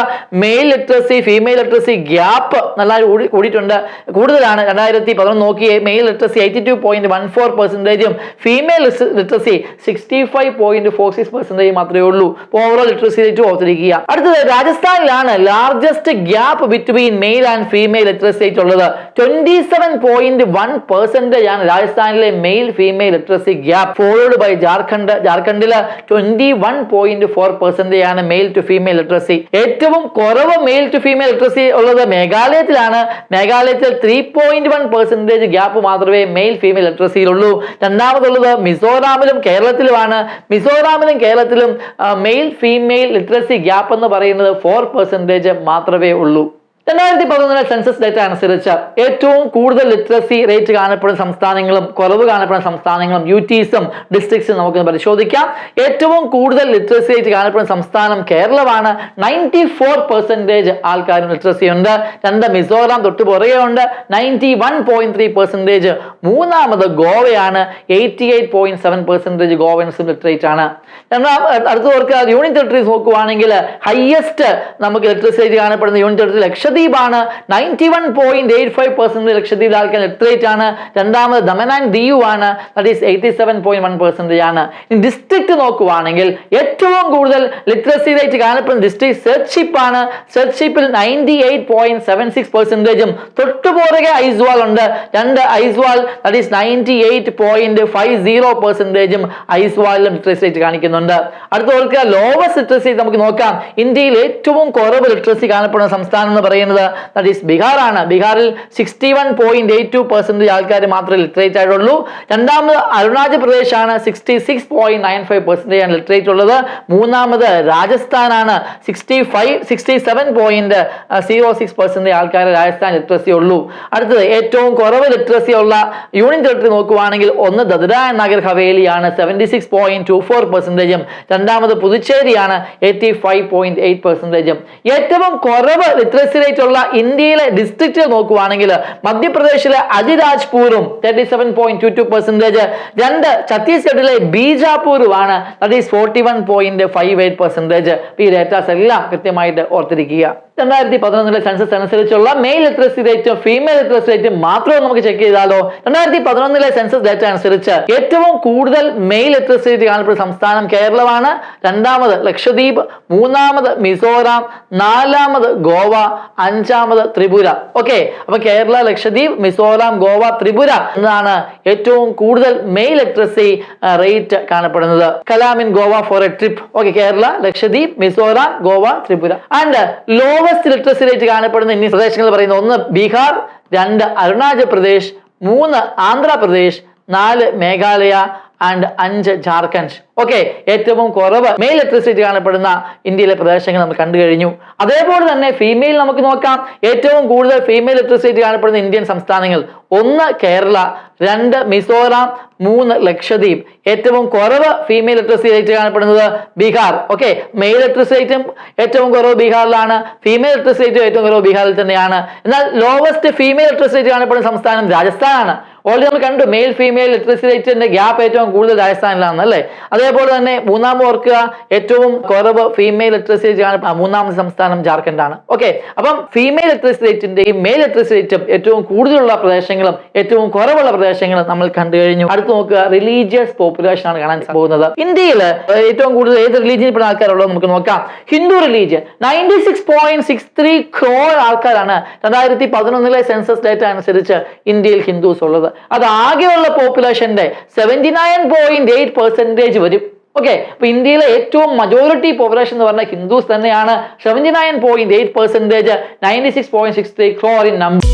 male literacy female literacy gap നല്ല കൂടിയിട്ടുണ്ട്, കൂടുതലാണ്. 2011 നോക്കിയേ മെയിൽ ലിറ്ററസി 82.14%, ഫീമെയിൽ ലിറ്ററസി 65.46% മാത്രമേ ഉള്ളൂ. ഓവറോൾ ലിറ്ററസി റേറ്റ് ഓർത്തിരിക്കുക. അടുത്തത് രാജസ്ഥാനിലാണ് largest gap between male and female literacy rate ഉള്ളത്. 27.1% ആണ് രാജസ്ഥാനിലെ male female literacy gap, followed by ജാർഖണ്ഡില് 21.4% ആണ് മെയിൽ ടു ഫീമെയിൽ ലിറ്ററസി. ഏറ്റവും കുറവ് മെയിൽ ടു ഫീമെയിൽ ലിറ്ററസി ഉള്ളത് മേഘാലയത്തിലാണ്. മേഘാലയത്തിൽ 3.1% ഗ്യാപ്പ് മാത്രമേ മെയിൽ ഫീമെയിൽ ലിറ്ററസിയിലുള്ളൂ. രണ്ടാമതുള്ളത് മിസോറാമിലും കേരളത്തിലുമാണ്. മിസോറാമിലും കേരളത്തിലും മെയിൽ ഫീമെയിൽ ലിറ്ററസി ഗ്യാപ്പ് എന്ന് പറയുന്നത് 4% മാത്രമേ ഉള്ളൂ. 2011 സെൻസസ് ഡേറ്റ അനുസരിച്ച് ഏറ്റവും കൂടുതൽ ലിറ്ററസി റേറ്റ് കാണപ്പെടുന്ന സംസ്ഥാനങ്ങളും കുറവ് കാണപ്പെടുന്ന സംസ്ഥാനങ്ങളും യൂട്ടീസും ഡിസ്ട്രിക്ട്സും നമുക്ക് പരിശോധിക്കാം. ഏറ്റവും കൂടുതൽ ലിറ്ററസി റേറ്റ് കാണപ്പെടുന്ന സംസ്ഥാനം കേരളമാണ്, 94% ആൾക്കാരും ലിറ്ററസി ഉണ്ട്. രണ്ട് മിസോറാം തൊട്ട് പുറകെ ഉണ്ട്, 91.3%. മൂന്നാമത് ഗോവയാണ്, 88.7% ഗോവൻസും ലിറ്ററേറ്റ് ആണ്. അടുത്ത ഓർക്കുക, യൂണിയൻ ടെറിട്ടറീസ് നോക്കുവാണെങ്കിൽ ഹയസ്റ്റ് നമുക്ക് ലിറ്ററസി റേറ്റ് കാണപ്പെടുന്ന യൂണിയൻ ടെറിട്ടറി ലക്ഷദ്വീപാണ്, 91.85% ലക്ഷദ്വീപിലെ ആൾക്കാർ ലിറ്ററേറ്റ് ആണ്. രണ്ടാമത് ദമൻ ആൻഡ് ദിയു ആണ്, ദാറ്റ് ഈസ് 87.1% ആണ്. ഡിസ്ട്രിക്ട് നോക്കുവാണെങ്കിൽ ഏറ്റവും കൂടുതൽ ലിറ്ററസി റേറ്റ് കാണപ്പെടുന്ന ഡിസ്ട്രിക്ട് സെർച്ചിപ്പ് ആണ്. സെർച്ചിപ്പിൽ 98.76%, തൊട്ടുപുറകെ ഐസ്വാൾ ഉണ്ട്, ഐസ്വാൾ ദാറ്റ് ഈസ് 98.50% ഐസ്വാളിലും ലിറ്ററസി റേറ്റ് കാണിക്കുന്നുണ്ട്. അടുത്ത ഓർക്കുക, ലോവസ്റ്റ് ലിറ്ററസി നമുക്ക് നോക്കാം. ഇന്ത്യയിൽ ഏറ്റവും കുറവ് ലിറ്ററസി കാണപ്പെടുന്ന സംസ്ഥാനം എന്ന് പറയുന്നത് ദാറ്റ് ഈസ് ബീഹാർ ആണ്. ബീഹാറിൽ 61.82% ആൾക്കാർ മാത്രമേ ലിറ്ററേറ്റ് ആയിട്ടുള്ളൂ. രണ്ടാമത് അരുണാചൽ പ്രദേശ് ആണ്, 66.95% ആണ് ലിറ്ററേറ്റ് ഉള്ളത്. മൂന്നാമത് രാജസ്ഥാനാണ്, 67.06% ആൾക്കാർ രാജസ്ഥാൻ ലിറ്ററസി ഉള്ളൂ. അടുത്തത് ഏറ്റവും കുറവ് ലിറ്ററസി ഉള്ള യൂണിയൻ ടെറിട്ടറി നോക്കുവാണെങ്കിൽ ഒന്ന് ദദ്ര ആൻഡ് നഗർ ഹവേലിയാണ്, 76.24%. രണ്ടാമത് പുതുച്ചേരിയാണ്, 85.8%. ഏറ്റവും കുറവ് ലിറ്ററസി റേറ്റ് ഉള്ള ഇന്ത്യയിലെ ഡിസ്ട്രിക്റ്റ് നോക്കുവാണെങ്കിൽ മധ്യപ്രദേശിലെ അലിരാജ്പൂറും 37.22%. രണ്ട് ഛത്തീസ്ഗഡിലെ ബീജാപൂരുമാണ്, ദാറ്റ് ഈസ് 41.58%. ഈ ഡേറ്റാസ് എല്ലാം കൃത്യമായിട്ട് ഓർത്തിരിക്കുക. 2011 സെൻസസ് അനുസരിച്ചുള്ള മെയിൽ ലിറ്ററസി റേറ്റും ഫീമെയിൽ ലിറ്ററസി റേറ്റും മാത്രം നമുക്ക് ചെക്ക് ചെയ്താലോ? 2011 സെൻസസ് ഡാറ്റ അനുസരിച്ച് ഏറ്റവും കൂടുതൽ മെയിൽ ലിറ്ററസി റേറ്റ് കാണപ്പെടുന്ന സംസ്ഥാനം കേരളമാണ്, രണ്ടാമത് ലക്ഷദ്വീപ്, മൂന്നാമത് മിസോറാം, നാലാമത് ഗോവ, അഞ്ചാമത് ത്രിപുര. ഓക്കെ, അപ്പൊ കേരള, ലക്ഷദ്വീപ്, മിസോറാം, ഗോവ, ത്രിപുര എന്നതാണ് ഏറ്റവും കൂടുതൽ മെയിൽ ലിറ്ററസി റേറ്റ് കാണപ്പെടുന്നത്. Kalam in Goa for a trip. Okay, Kerala, Lakshadweep, Mizoram, Goa, Tripura. And lowest literacy rate കാണപ്പെടുന്ന ഇന്ത്യൻ പ്രദേശങ്ങൾ പറയുന്നത് 1 ബീഹാർ, 2 അരുണാചൽ പ്രദേശ്, 3 ആന്ധ്രാപ്രദേശ്, 4 മേഘാലയ ആൻഡ് 5 ജാർഖണ്ഡ്. ഓക്കെ, ഏറ്റവും കുറവ് മെയിൽ ലിറ്ററസി കാണപ്പെടുന്ന ഇന്ത്യയിലെ പ്രദേശങ്ങൾ നമ്മൾ കണ്ടു കഴിഞ്ഞു. അതേപോലെ തന്നെ ഫീമെയിൽ നമുക്ക് നോക്കാം. ഏറ്റവും കൂടുതൽ ഫീമെയിൽ ലിറ്ററസി കാണപ്പെടുന്ന ഇന്ത്യൻ സംസ്ഥാനങ്ങൾ 1 കേരള, 2 മിസോറാം, 3 ലക്ഷദ്വീപ്. ഏറ്റവും കുറവ് ഫീമെയിൽ ലിറ്ററസി റേറ്റ് കാണപ്പെടുന്നത് ബീഹാർ. ഓക്കെ, മെയിൽ ലിറ്ററസി റേറ്റും ഏറ്റവും കുറവ് ബീഹാറിലാണ്, ഫീമെയിൽ ലിറ്ററസി റേറ്റും ഏറ്റവും കുറവ് ബീഹാറിൽ തന്നെയാണ്. എന്നാൽ ലോവസ്റ്റ് ഫീമെയിൽ ലിറ്ററസി റേറ്റ് കാണപ്പെടുന്ന സംസ്ഥാനം രാജസ്ഥാനാണ്. ഓൾറെഡി നമ്മൾ കണ്ടു മെയിൽ ഫീമെയിൽ ലിറ്ററസി റേറ്റിന്റെ ഗ്യാപ്പ് ഏറ്റവും കൂടുതൽ രാജസ്ഥാനിലാണ് അല്ലേ. അതേപോലെ തന്നെ മൂന്നാമത് ഓർക്കുക, ഏറ്റവും കുറവ് ഫീമെയിൽ ലിറ്ററസി റേറ്റ് കാണപ്പെടുന്ന മൂന്നാമത്തെ സംസ്ഥാനം ജാർഖണ്ഡ് ആണ്. ഓക്കെ, അപ്പം ഫീമെയിൽ ലിറ്ററസി റേറ്റിന്റെയും മെയിൽ ലിറ്ററസി റേറ്റും ഏറ്റവും കൂടുതലുള്ള പ്രദേശങ്ങളും ഏറ്റവും കുറവുള്ള പ്രദേശങ്ങളും നമ്മൾ കണ്ടു കഴിഞ്ഞു. അടുത്ത് നോക്കുക, റിലീജിയസ് പോപ്പുലേഷൻ ആണ് കാണാൻ പോകുന്നത്. ഇന്ത്യയിൽ ഏറ്റവും കൂടുതൽ ഏത് റിലീജിയനിൽ പെടുന്ന ആൾക്കാരുള്ളത് നമുക്ക് നോക്കാം. ഹിന്ദു റിലീജിയൻ 96.63 crore ആൾക്കാരാണ് 2011 സെൻസസ് ഡേറ്റ അനുസരിച്ച് ഇന്ത്യയിൽ ഹിന്ദുസ് ഉള്ളത്. അത് ആകെയുള്ള പോപ്പുലേഷന്റെ 79.8% വരും. ഓക്കെ, അപ്പൊ ഇന്ത്യയിലെ ഏറ്റവും മജോറിറ്റി പോപ്പുലേഷൻ എന്ന് പറഞ്ഞാൽ ഹിന്ദുസ് തന്നെയാണ്. 79.8%, 96.63 crore ഇൻ നമ്പർ.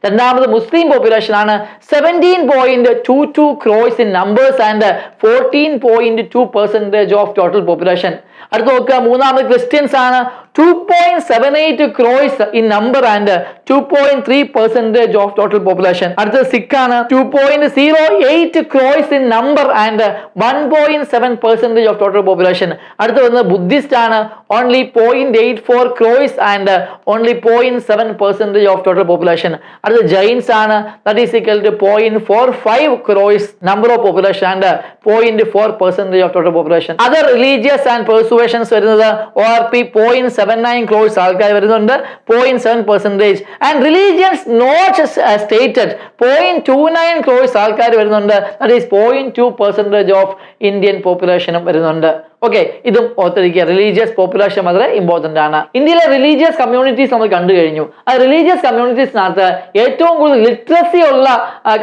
രണ്ടാമത് മുസ്ലിം പോപ്പുലേഷൻ ആണ്, 17.22 crores in numbers and 14.2% of total population. അടുത്ത് നോക്കുക, മൂന്നാമത് ക്രിസ്ത്യൻസ് ആണ്, 2.78 crores in number and 2.3% of total population. അടുത്ത സിഖ് ആണ്, 2.08 crores in number and 1.7% of total population. അടുത്ത വന്നത് ബുദ്ധിസ്റ്റ് ആണ്, only 0.84 crores and only 0.7% of total population. അടുത്ത ജൈൻസ് ആണ്, that is equal to 0.45 crores number of population and 0.4% of total population. Other religious and persuasions വരുന്നത് ORP 0.79 crores ആൾക്കാർ വരുന്നുണ്ട്, 0.7%. And religions not stated 0.29 crores ആൾക്കാർ വരുന്നുണ്ട്, that is 0.2% of Indian പോപ്പുലേഷനും വരുന്നുണ്ട്. Okay, ഇതും ഓർത്തിരിക്കുക. റിലീജിയസ് പോപ്പുലേഷൻ വളരെ ഇമ്പോർട്ടന്റ് ആണ്. ഇന്ത്യയിലെ റിലീജിയസ് കമ്മ്യൂണിറ്റീസ് നമ്മൾ കണ്ടു കഴിഞ്ഞു. ആ റിലീജിയസ് കമ്മ്യൂണിറ്റീസിനകത്ത് ഏറ്റവും കൂടുതൽ ലിറ്ററസി ഉള്ള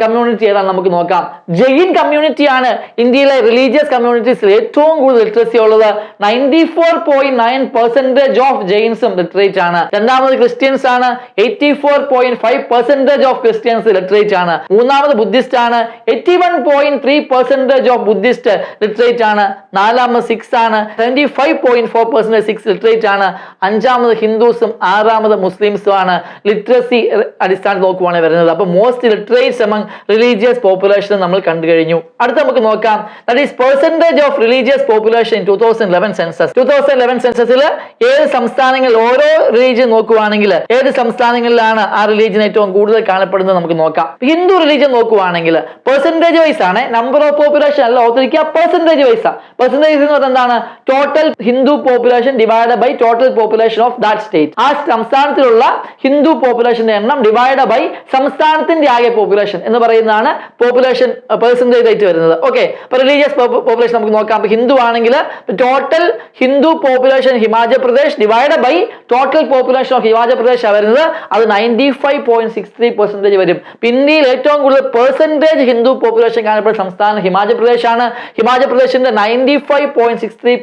കമ്മ്യൂണിറ്റി ഏതാണ് നമുക്ക് നോക്കാം. ജെയിൻ കമ്മ്യൂണിറ്റി ആണ് ഇന്ത്യയിലെ റിലീജിയസ് കമ്മ്യൂണിറ്റീസിൽ ഏറ്റവും കൂടുതൽ ലിറ്ററസി ഉള്ളത്. 94.9% ഓഫ് ജെയിൻസും ലിറ്ററേറ്റ് ആണ്. രണ്ടാമത് ക്രിസ്ത്യൻസ് ആണ്, 84.5% ഓഫ് ക്രിസ്ത്യൻസ് ലിറ്ററേറ്റ് ആണ്. മൂന്നാമത് ബുദ്ധിസ്റ്റ് ആണ്, 81.3% ഓഫ് ബുദ്ധിസ്റ്റ് ലിറ്ററേറ്റ് ആണ്. നാലാമത് സിഖ് ആണ്, 75.4% സിക്സ് ലിറ്ററേറ്റ് ആണ്. അഞ്ചാമത് ഹിന്ദുസും ആറാമത് മുസ്ലിംസും ആണ് ലിറ്ററസി അടിസ്ഥാനത്തിൽ നോക്കുവാണ് വരുന്നത്. അപ്പൊ മോസ്റ്റ് ലിറ്ററേറ്റ്സ് എമംഗ് റിലീജിയസ് പോപ്പുലേഷൻ നമ്മൾ കണ്ടു കഴിഞ്ഞു. അടുത്ത നമുക്ക് നോക്കാം, that is percentage of religious population 2011 census. 2011 സെൻസസിൽ ഏത് സംസ്ഥാനങ്ങളിൽ ഓരോ റിലീജിയൻ നോക്കുവാണെങ്കിൽ ഏത് സംസ്ഥാനങ്ങളിലാണ് ആ റിലീജിയൻ ഏറ്റവും കൂടുതൽ കാണപ്പെടുന്നത് നമുക്ക് നോക്കാം. ഹിന്ദു റിലീജിയൻ നോക്കുവാണെങ്കിൽ പെർസെന്റേജ് വൈസ് ആണ്, നമ്പർ ഓഫ് പോപ്പുലേഷൻ അല്ല, ഓർത്തിരിക്കുക പെർസെന്റേജ് വൈസ്. പെർസെന്റേജ് എന്ന് പറഞ്ഞാൽ എന്താണ്? Total Hindu population divide by total population of that state. ആ സംസ്ഥാനത്തിലുള്ള ഹിന്ദു പോപ്പുലേഷന്റെ എണ്ണം ഡിവൈഡ് ബൈ സംസ്ഥാനത്തിന്റെ ആകെ പോപ്പുലേഷൻ എന്ന് പറയുന്നതാണ് പോപ്പുലേഷൻ പെർസെന്റേജ് ആയിട്ട് വരുന്നത്. ഓക്കെ, അപ്പൊ റിലീജിയസ് പോപ്പുലേഷൻ നമുക്ക് നോക്കാം. അപ്പൊ ഹിന്ദു ആണെങ്കിൽ total Hindu population Himachal Pradesh divide by total population of Himachal Pradesh വരുന്നത്, അത് 95.63% വരും. ഇന്ത്യയിൽ ഏറ്റവും കൂടുതൽ പെർസെന്റേജ് ഹിന്ദു പോപ്പുലേഷൻ കാണപ്പെടുന്ന സംസ്ഥാനം ഹിമാചൽ പ്രദേശ് ആണ്. ഹിമാചൽ പ്രദേശിന്റെ 95.63%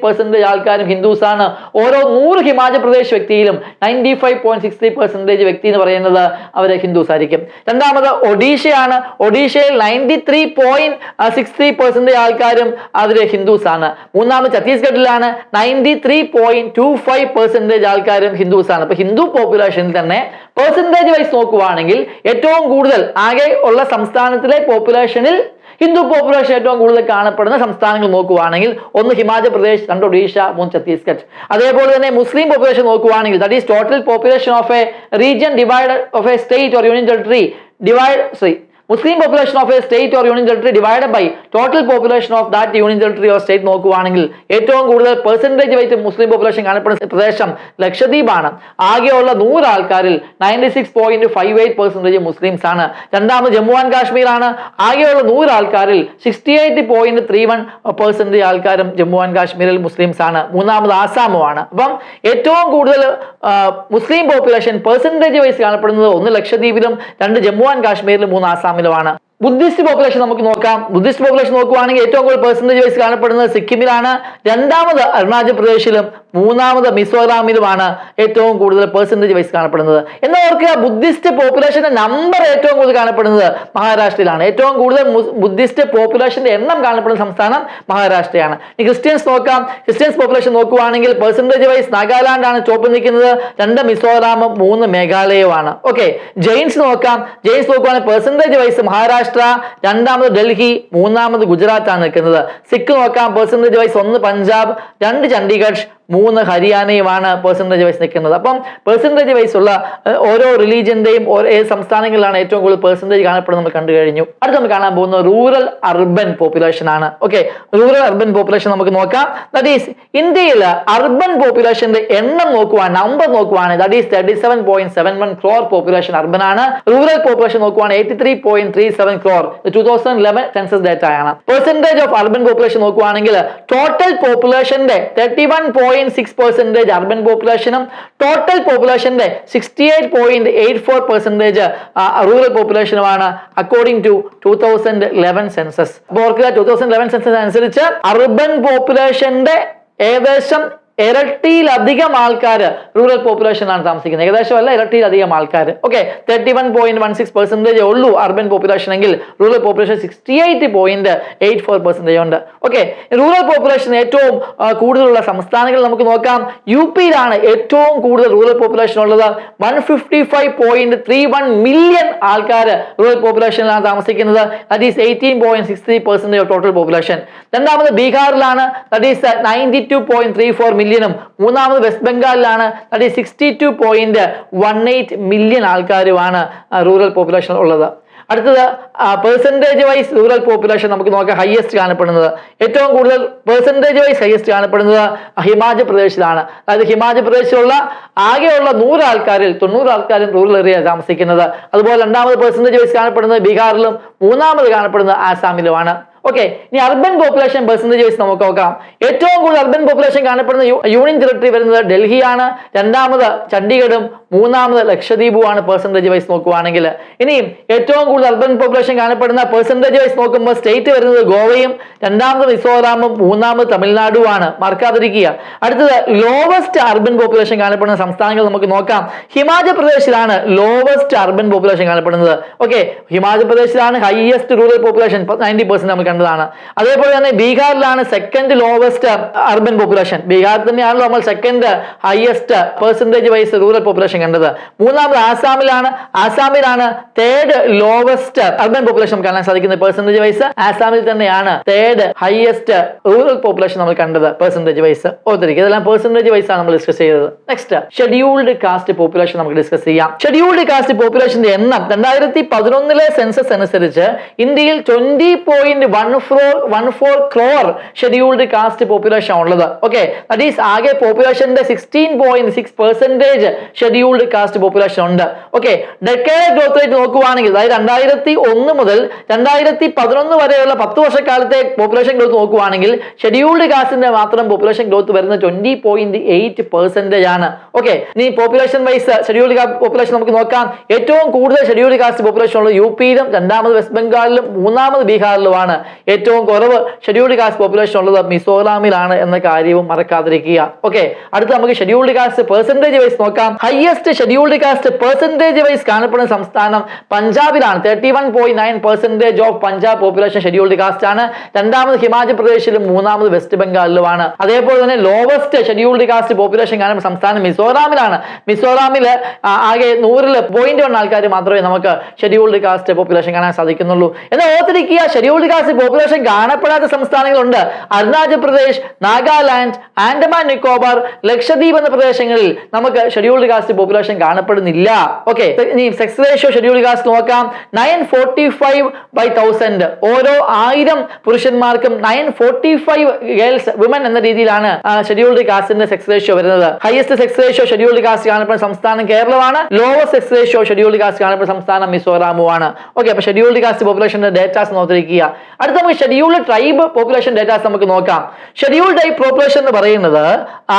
ആൾക്കാരും ഹിന്ദുസ് ആണ്. ഓരോ 100 ഹിമാചൽ പ്രദേശ് വ്യക്തിയിലും 95.63% വ്യക്തി എന്ന് പറയുന്നത് അവരെ ഹിന്ദുസ് ആയിരിക്കും. രണ്ടാമത് ഒഡീഷയാണ്. ഒഡീഷയിൽ 93.63% ആൾക്കാരും അവര് ഹിന്ദുസ് ആണ്. മൂന്നാമത് ഛത്തീസ്ഗഡിലാണ്, 93.25% ആൾക്കാരും ഹിന്ദുസ് ആണ്. അപ്പൊ ഹിന്ദു പോപ്പുലേഷനിൽ തന്നെ പെർസെന്റേജ് വൈസ് നോക്കുവാണെങ്കിൽ ഏറ്റവും കൂടുതൽ ആകെ ഉള്ള സംസ്ഥാനത്തിലെ പോപ്പുലേഷനിൽ ഹിന്ദു പോപ്പുലേഷൻ ഏറ്റവും കൂടുതൽ കാണപ്പെടുന്ന സംസ്ഥാനങ്ങൾ നോക്കുവാണെങ്കിൽ 1 ഹിമാചൽ പ്രദേശ്, 2 ഒഡീഷ, 3 ഛത്തീസ്ഗഡ്. അതേപോലെ തന്നെ മുസ്ലിം പോപ്പുലേഷൻ നോക്കുവാണെങ്കിൽ that is total population of a region divide of a state or union territory divide Muslim population of a state or union territory divide by total population of that union territory or state നോക്കുകയാണെങ്കിൽ ഏറ്റവും കൂടുതൽ percentage white മുസ്ലിം population കാണപ്പെടുന്ന പ്രദേശം ലക്ഷദ്വീപാണ്. ആകെയുള്ള 100 ആൾക്കാരിൽ 96.58% Muslims ആണ്. രണ്ടാമത് Jammu and Kashmir ആണ്. ആകെയുള്ള 100 ആൾക്കാരിൽ 68.31% ആൾക്കാരും ജമ്മു ആൻഡ് കാശ്മീരിൽ മുസ്ലിംസ് ആണ്. മൂന്നാമത് ആസാമുമാണ്. അപ്പം ഏറ്റവും കൂടുതൽ മുസ്ലിം പോപ്പുലേഷൻ പെർസെന്റേജ് വൈസ് കാണപ്പെടുന്നത് 1 ലക്ഷദ്വീപിലും 2 ജമ്മു ആൻഡ് കാശ്മീരിലും 3 ആസാമിലുമാണ്. ബുദ്ധിസ്റ്റ് പോപ്പുലേഷൻ നമുക്ക് നോക്കാം. ബുദ്ധിസ്റ്റ് പോപ്പുലേഷൻ നോക്കുകയാണെങ്കിൽ ഏറ്റവും കൂടുതൽ പെർസെന്റേജ് വൈസ് കാണപ്പെടുന്നത് സിക്കിമിലാണ്, രണ്ടാമത് അരുണാചൽ പ്രദേശിലും മൂന്നാമത് മിസോറാമിലുമാണ് ഏറ്റവും കൂടുതൽ പെർസെന്റേജ് വൈസ് കാണപ്പെടുന്നത്. എന്നാൽ ഓർക്കുക, ബുദ്ധിസ്റ്റ് പോപ്പുലേഷന്റെ നമ്പർ ഏറ്റവും കൂടുതൽ കാണപ്പെടുന്നത് മഹാരാഷ്ട്രയിലാണ്. ഏറ്റവും കൂടുതൽ ബുദ്ധിസ്റ്റ് പോപ്പുലേഷന്റെ എണ്ണം കാണപ്പെടുന്ന സംസ്ഥാനം മഹാരാഷ്ട്രയാണ്. ഇനി ക്രിസ്ത്യൻസ് നോക്കാം. ക്രിസ്ത്യൻസ് പോപ്പുലേഷൻ നോക്കുകയാണെങ്കിൽ പെർസെന്റേജ് വൈസ് നാഗാലാൻഡ് ആണ് ടോപ്പിൽ നിൽക്കുന്നത്, 2 മിസോറാമും 3 മേഘാലയവുമാണ്. ഓക്കെ, ജെയിൻസ് നോക്കാം. ജെയിൻസ് നോക്കുകയാണെങ്കിൽ പെർസെന്റേജ് വൈസ് മഹാരാഷ്ട്ര, രണ്ടാമത് ഡൽഹി, മൂന്നാമത് ഗുജറാത്ത് ആണ് നിൽക്കുന്നത്. സിഖ് നോക്കാം. പെർസെന്റേജ് വൈസ് 1 പഞ്ചാബ്, 2 ചണ്ഡീഗഡ്, 3 ഹരിയാനയുമാണ് പെർസെന്റേജ് വൈസ് നിൽക്കുന്നത്. അപ്പം പെർസെന്റേജ് വൈസ് ഉള്ള ഓരോ റിലീജിയന്റെയും ഏത് സംസ്ഥാനങ്ങളിലാണ് ഏറ്റവും കൂടുതൽ പെർസെന്റേജ് കാണപ്പെടുന്നത് നമ്മൾ കണ്ടു കഴിഞ്ഞു. അടുത്ത് നമ്മൾ കാണാൻ പോകുന്നത് റൂറൽ അർബൻ പോപ്പുലേഷൻ ആണ്. ഓക്കെ, റൂറൽ അർബൻ പോപ്പുലേഷൻ നമുക്ക് നോക്കാം. ദാറ്റ് ഈസ് ഇന്ത്യയിൽ അർബൻ പോപ്പുലേഷന്റെ എണ്ണം നോക്കുവാണ്, നമ്പർ നോക്കുവാണ്, that is 37.71 crore population urban ആണ്. റൂറൽ പോപ്പുലേഷൻ നോക്കുവാണ് 83.37 ക്രോർ. 2011 സെൻസസ് ഡേറ്റ ആണ്. പെർസെന്റേജ് ഓഫ് അർബൻ പോപ്പുലേഷൻ നോക്കുവാണെങ്കിൽ ടോട്ടൽ പോപ്പുലേഷന്റെ 31.6% അർബൻ പോപ്പുലേഷനും ടോട്ടൽ പോപ്പുലേഷന്റെ 68.84% റൂറൽ പോപ്പുലേഷനുമാണ് അക്കോർഡിംഗ് ടു 2011 സെൻസസ്. അപ്പോൾ ഓർക്കുക, 2011 സെൻസസ് അനുസരിച്ച് അർബൻ പോപ്പുലേഷന്റെ ഏകദേശം ഇരട്ടിയിലധികം ആൾക്കാർ റൂറൽ പോപ്പുലേഷനാണ് താമസിക്കുന്നത്. ഏകദേശം അല്ല, ഇരട്ടിയിലധികം ആൾക്കാർ. ഓക്കെ, 31.16% ഉള്ളൂ അർബൻ പോപ്പുലേഷൻ എങ്കിൽ റൂറൽ പോപ്പുലേഷൻ 68.84% ഉണ്ട്. ഓക്കെ, റൂറൽ പോപ്പുലേഷൻ ഏറ്റവും കൂടുതലുള്ള സംസ്ഥാനങ്ങൾ നമുക്ക് നോക്കാം. UP യിലാണ് ഏറ്റവും കൂടുതൽ റൂറൽ പോപ്പുലേഷൻ ഉള്ളത്. 155.31 മില്യൺ ആൾക്കാർ റൂറൽ പോപ്പുലേഷനിലാണ് താമസിക്കുന്നത്. That is 18.63% of total population. രണ്ടാമത് ബീഹാറിലാണ്, ദാറ്റ് ഈസ് 92.34 മില്യണും. മൂന്നാമത് വെസ്റ്റ് ബംഗാളിലാണ്, ദാറ്റ് ഈസ് 62.18 മില്യൺ ആൾക്കാരുമാണ് റൂറൽ പോപ്പുലേഷൻ ഉള്ളത്. അടുത്തത് പെർസെന്റേജ് വൈസ് റൂറൽ പോപ്പുലേഷൻ നമുക്ക് നോക്കാം. ഹയസ്റ്റ് കാണപ്പെടുന്നത്, ഏറ്റവും കൂടുതൽ പെർസെന്റേജ് വൈസ് ഹയസ്റ്റ് കാണപ്പെടുന്നത് ഹിമാചൽ പ്രദേശിലാണ്. അതായത് ഹിമാചൽ പ്രദേശിലുള്ള ആകെയുള്ള 100 ആൾക്കാരിൽ 90 ആൾക്കാരും റൂറൽ ഏരിയ താമസിക്കുന്നത്. അതുപോലെ രണ്ടാമത് പെർസെന്റേജ് വൈസ് കാണപ്പെടുന്നത് ബീഹാറിലും മൂന്നാമത് കാണപ്പെടുന്നത് ആസാമിലുമാണ്. ഓക്കെ, ഇനി അർബൻ പോപ്പുലേഷൻ പെർസെന്റേജ് വൈസ് നമുക്ക് നോക്കാം. ഏറ്റവും കൂടുതൽ അർബൻ പോപ്പുലേഷൻ കാണപ്പെടുന്ന യൂണിയൻ ടെറിട്ടറി വരുന്നത് ഡൽഹിയാണ്, രണ്ടാമത് ചണ്ഡീഗഡും മൂന്നാമത് ലക്ഷദ്വീപുമാണ് പെർസെന്റേജ് വൈസ് നോക്കുവാണെങ്കിൽ. ഇനിയും ഏറ്റവും കൂടുതൽ അർബൻ പോപ്പുലേഷൻ കാണപ്പെടുന്ന പെർസെന്റേജ് വൈസ് നോക്കുമ്പോൾ സ്റ്റേറ്റ് വരുന്നത് ഗോവയും, രണ്ടാമത് മിസോറാമും, മൂന്നാമത് തമിഴ്നാടുമാണ്. മറക്കാതിരിക്കുക. അടുത്തത് ലോവസ്റ്റ് അർബൻ പോപ്പുലേഷൻ കാണപ്പെടുന്ന സംസ്ഥാനങ്ങൾ നമുക്ക് നോക്കാം. ഹിമാചൽ പ്രദേശിലാണ് ലോവസ്റ്റ് അർബൻ പോപ്പുലേഷൻ കാണപ്പെടുന്നത്. ഓക്കെ, ഹിമാചൽ പ്രദേശിലാണ് ഹയസ്റ്റ് റൂറൽ പോപ്പുലേഷൻ, 90% നമുക്ക് കണ്ടതാണ്. അതേപോലെ തന്നെ ബീഹാറിലാണ് second lowest urban population. Bihar തന്നെയാണല്ലോ നമ്മൾ second highest percentage wise rural population കണ്ടത്. മൂന്നാമത് ആസാമിലാണ് തേർഡ് ലോവസ്റ്റ് അർബൻ പോപ്പുലേഷൻ നമുക്ക് കാണാൻ സാധിക്കുന്നത് പെർസെന്റേജ് വൈസ്. ആസാമിൽ തന്നെയാണ് തേർഡ് ഹയസ്റ്റ് റൂറൽ പോപ്പുലേഷൻ നമ്മൾ കണ്ടത് പെർസെന്റേജ് വൈസ്. ഓർത്തിരിക്കുക, ഇതെല്ലാം പെർസെന്റേജ് വൈസ് ആണ് നമ്മൾ ഡിസ്കസ് ചെയ്തത്. നെക്സ്റ്റ് ഷെഡ്യൂൾഡ് കാസ്റ്റ് പോപ്പുലേഷൻ നമുക്ക് ഡിസ്കസ് ചെയ്യാം. ഷെഡ്യൂൾഡ് കാസ്റ്റ് പോപ്പുലേഷന്റെ എണ്ണം 2011 സെൻസസ് അനുസരിച്ച് ഇന്ത്യയിൽ 20.14 ക്രോർ ഷെഡ്യൂൾഡ് കാസ്റ്റ് പോപ്പുലേഷൻ ഉള്ളത്. ഓക്കെ, ദാറ്റ് ഈസ് ആകെ പോപ്പുലേഷന്റെ 16.6% ഷെഡ്യൂൾഡ് കാസ്റ്റ് പോപ്പുലേഷൻ ഉണ്ട്. ഓക്കെ, ഡെക്കേഡ് ഗ്രോത്ത് റേറ്റ് നോക്കുവാണെങ്കിൽ, അതായത് 2001 മുതൽ 2011 വരെയുള്ള 10 വർഷക്കാലത്തെ പോപ്പുലേഷൻ ഗ്രോത്ത് നോക്കുവാണെങ്കിൽ ഷെഡ്യൂൾഡ് കാസ്റ്റിന്റെ മാത്രം പോപ്പുലേഷൻ ഗ്രോത്ത് വരുന്നത് 20.8% ആണ്. ഓക്കെ, ഇനി പോപ്പുലേഷൻ വൈസ് ഷെഡ്യൂൾഡ് പോപ്പുലേഷൻ നമുക്ക് നോക്കാം. ഏറ്റവും കൂടുതൽ ഷെഡ്യൂൾഡ് കാസ്റ്റ് പോപ്പുലേഷൻ ഉള്ളത് UP യിലും, രണ്ടാമത് വെസ്റ്റ് ബംഗാളിലും, മൂന്നാമത് ബീഹാറിലുമാണ്. ഏറ്റവും കുറവ് ഷെഡ്യൂൾഡ് കാസ്റ്റ് പോപ്പുലേഷൻ ഉള്ളത് മിസോറാമിലാണ് എന്ന കാര്യവും മറക്കാതിരിക്കുക. ഓക്കെ, അടുത്ത് നമുക്ക് ഷെഡ്യൂൾഡ് കാസ്റ്റ് പെർസെന്റേജ് വൈസ് നോക്കാം. Highest scheduled caste percentage wise കാണപ്പെടുന്ന സംസ്ഥാനം പഞ്ചാബിലാണ്. 31.9% of Punjab population scheduled caste ആണ്. രണ്ടാമത് ഹിമാചൽ പ്രദേശിലും മൂന്നാമത് വെസ്റ്റ് ബംഗാളിലുമാണ്. അതേപോലെ തന്നെ ലോവസ്റ്റ് ഷെഡ്യൂൾഡ് കാസ്റ്റ് പോപ്പുലേഷൻ കാണുന്ന സംസ്ഥാനം മിസോറാമിലാണ്. മിസോറാമിൽ ആകെ 100ൽ 0.1 ആൾക്കാർ മാത്രമേ നമുക്ക് ഷെഡ്യൂൾഡ് കാസ്റ്റ് പോപ്പുലേഷൻ കാണാൻ സാധിക്കുന്നുള്ളൂ. എന്നാൽ ഓർത്തിരിക്കുക, ഷെഡ്യൂൾഡ് കാസ്റ്റ് കാസ്റ്റ് പോപ്പുലേഷൻ കാണപ്പെടാത്ത സംസ്ഥാനങ്ങളുണ്ട്. അരുണാചൽ പ്രദേശ്, നാഗാലാൻഡ്, ആൻഡമാൻ നിക്കോബാർ, ലക്ഷദ്വീപ് എന്ന പ്രദേശങ്ങളിൽ നമുക്ക് ഷെഡ്യൂൾഡ് കാസ്റ്റ് പോപ്പുലേഷൻ കാണപ്പെടുന്നില്ല. ഓക്കെ, ഇനി സെക്സ് റേഷ്യോ ഷെഡ്യൂൾഡ് കാസ്റ്റ് നോക്കാം. 945/1000. ഓരോ 1000 പുരുഷന്മാർക്കും 945 ഗേൾസ് വിമൻ എന്ന രീതിയിലാണ് ഷെഡ്യൂൾഡ് കാസ്റ്റിന്റെ സെക്സ് റേഷ്യോ വരുന്നത്. Highest sex ratio scheduled cast കാണപ്പെടുന്ന സംസ്ഥാനം കേരളമാണ്. Lower sex ratio scheduled cast കാണപ്പെടുന്ന സംസ്ഥാനം മിസോറാമുമാണ്. ഓക്കെ, അപ്പൊ ഷെഡ്യൂൾഡ് കാസ്റ്റ് പോപ്പുലേഷന്റെ ഡേറ്റാസ് നോക്കിയിരിക്കുക. അടുത്ത നമുക്ക് ഷെഡ്യൂൾഡ് ട്രൈബ് പോപ്പുലേഷൻ ഡേറ്റാസ് നമുക്ക് നോക്കാം. ഷെഡ്യൂൾഡ് ട്രൈബ് പോപ്പുലേഷൻ എന്ന് പറയുന്നത്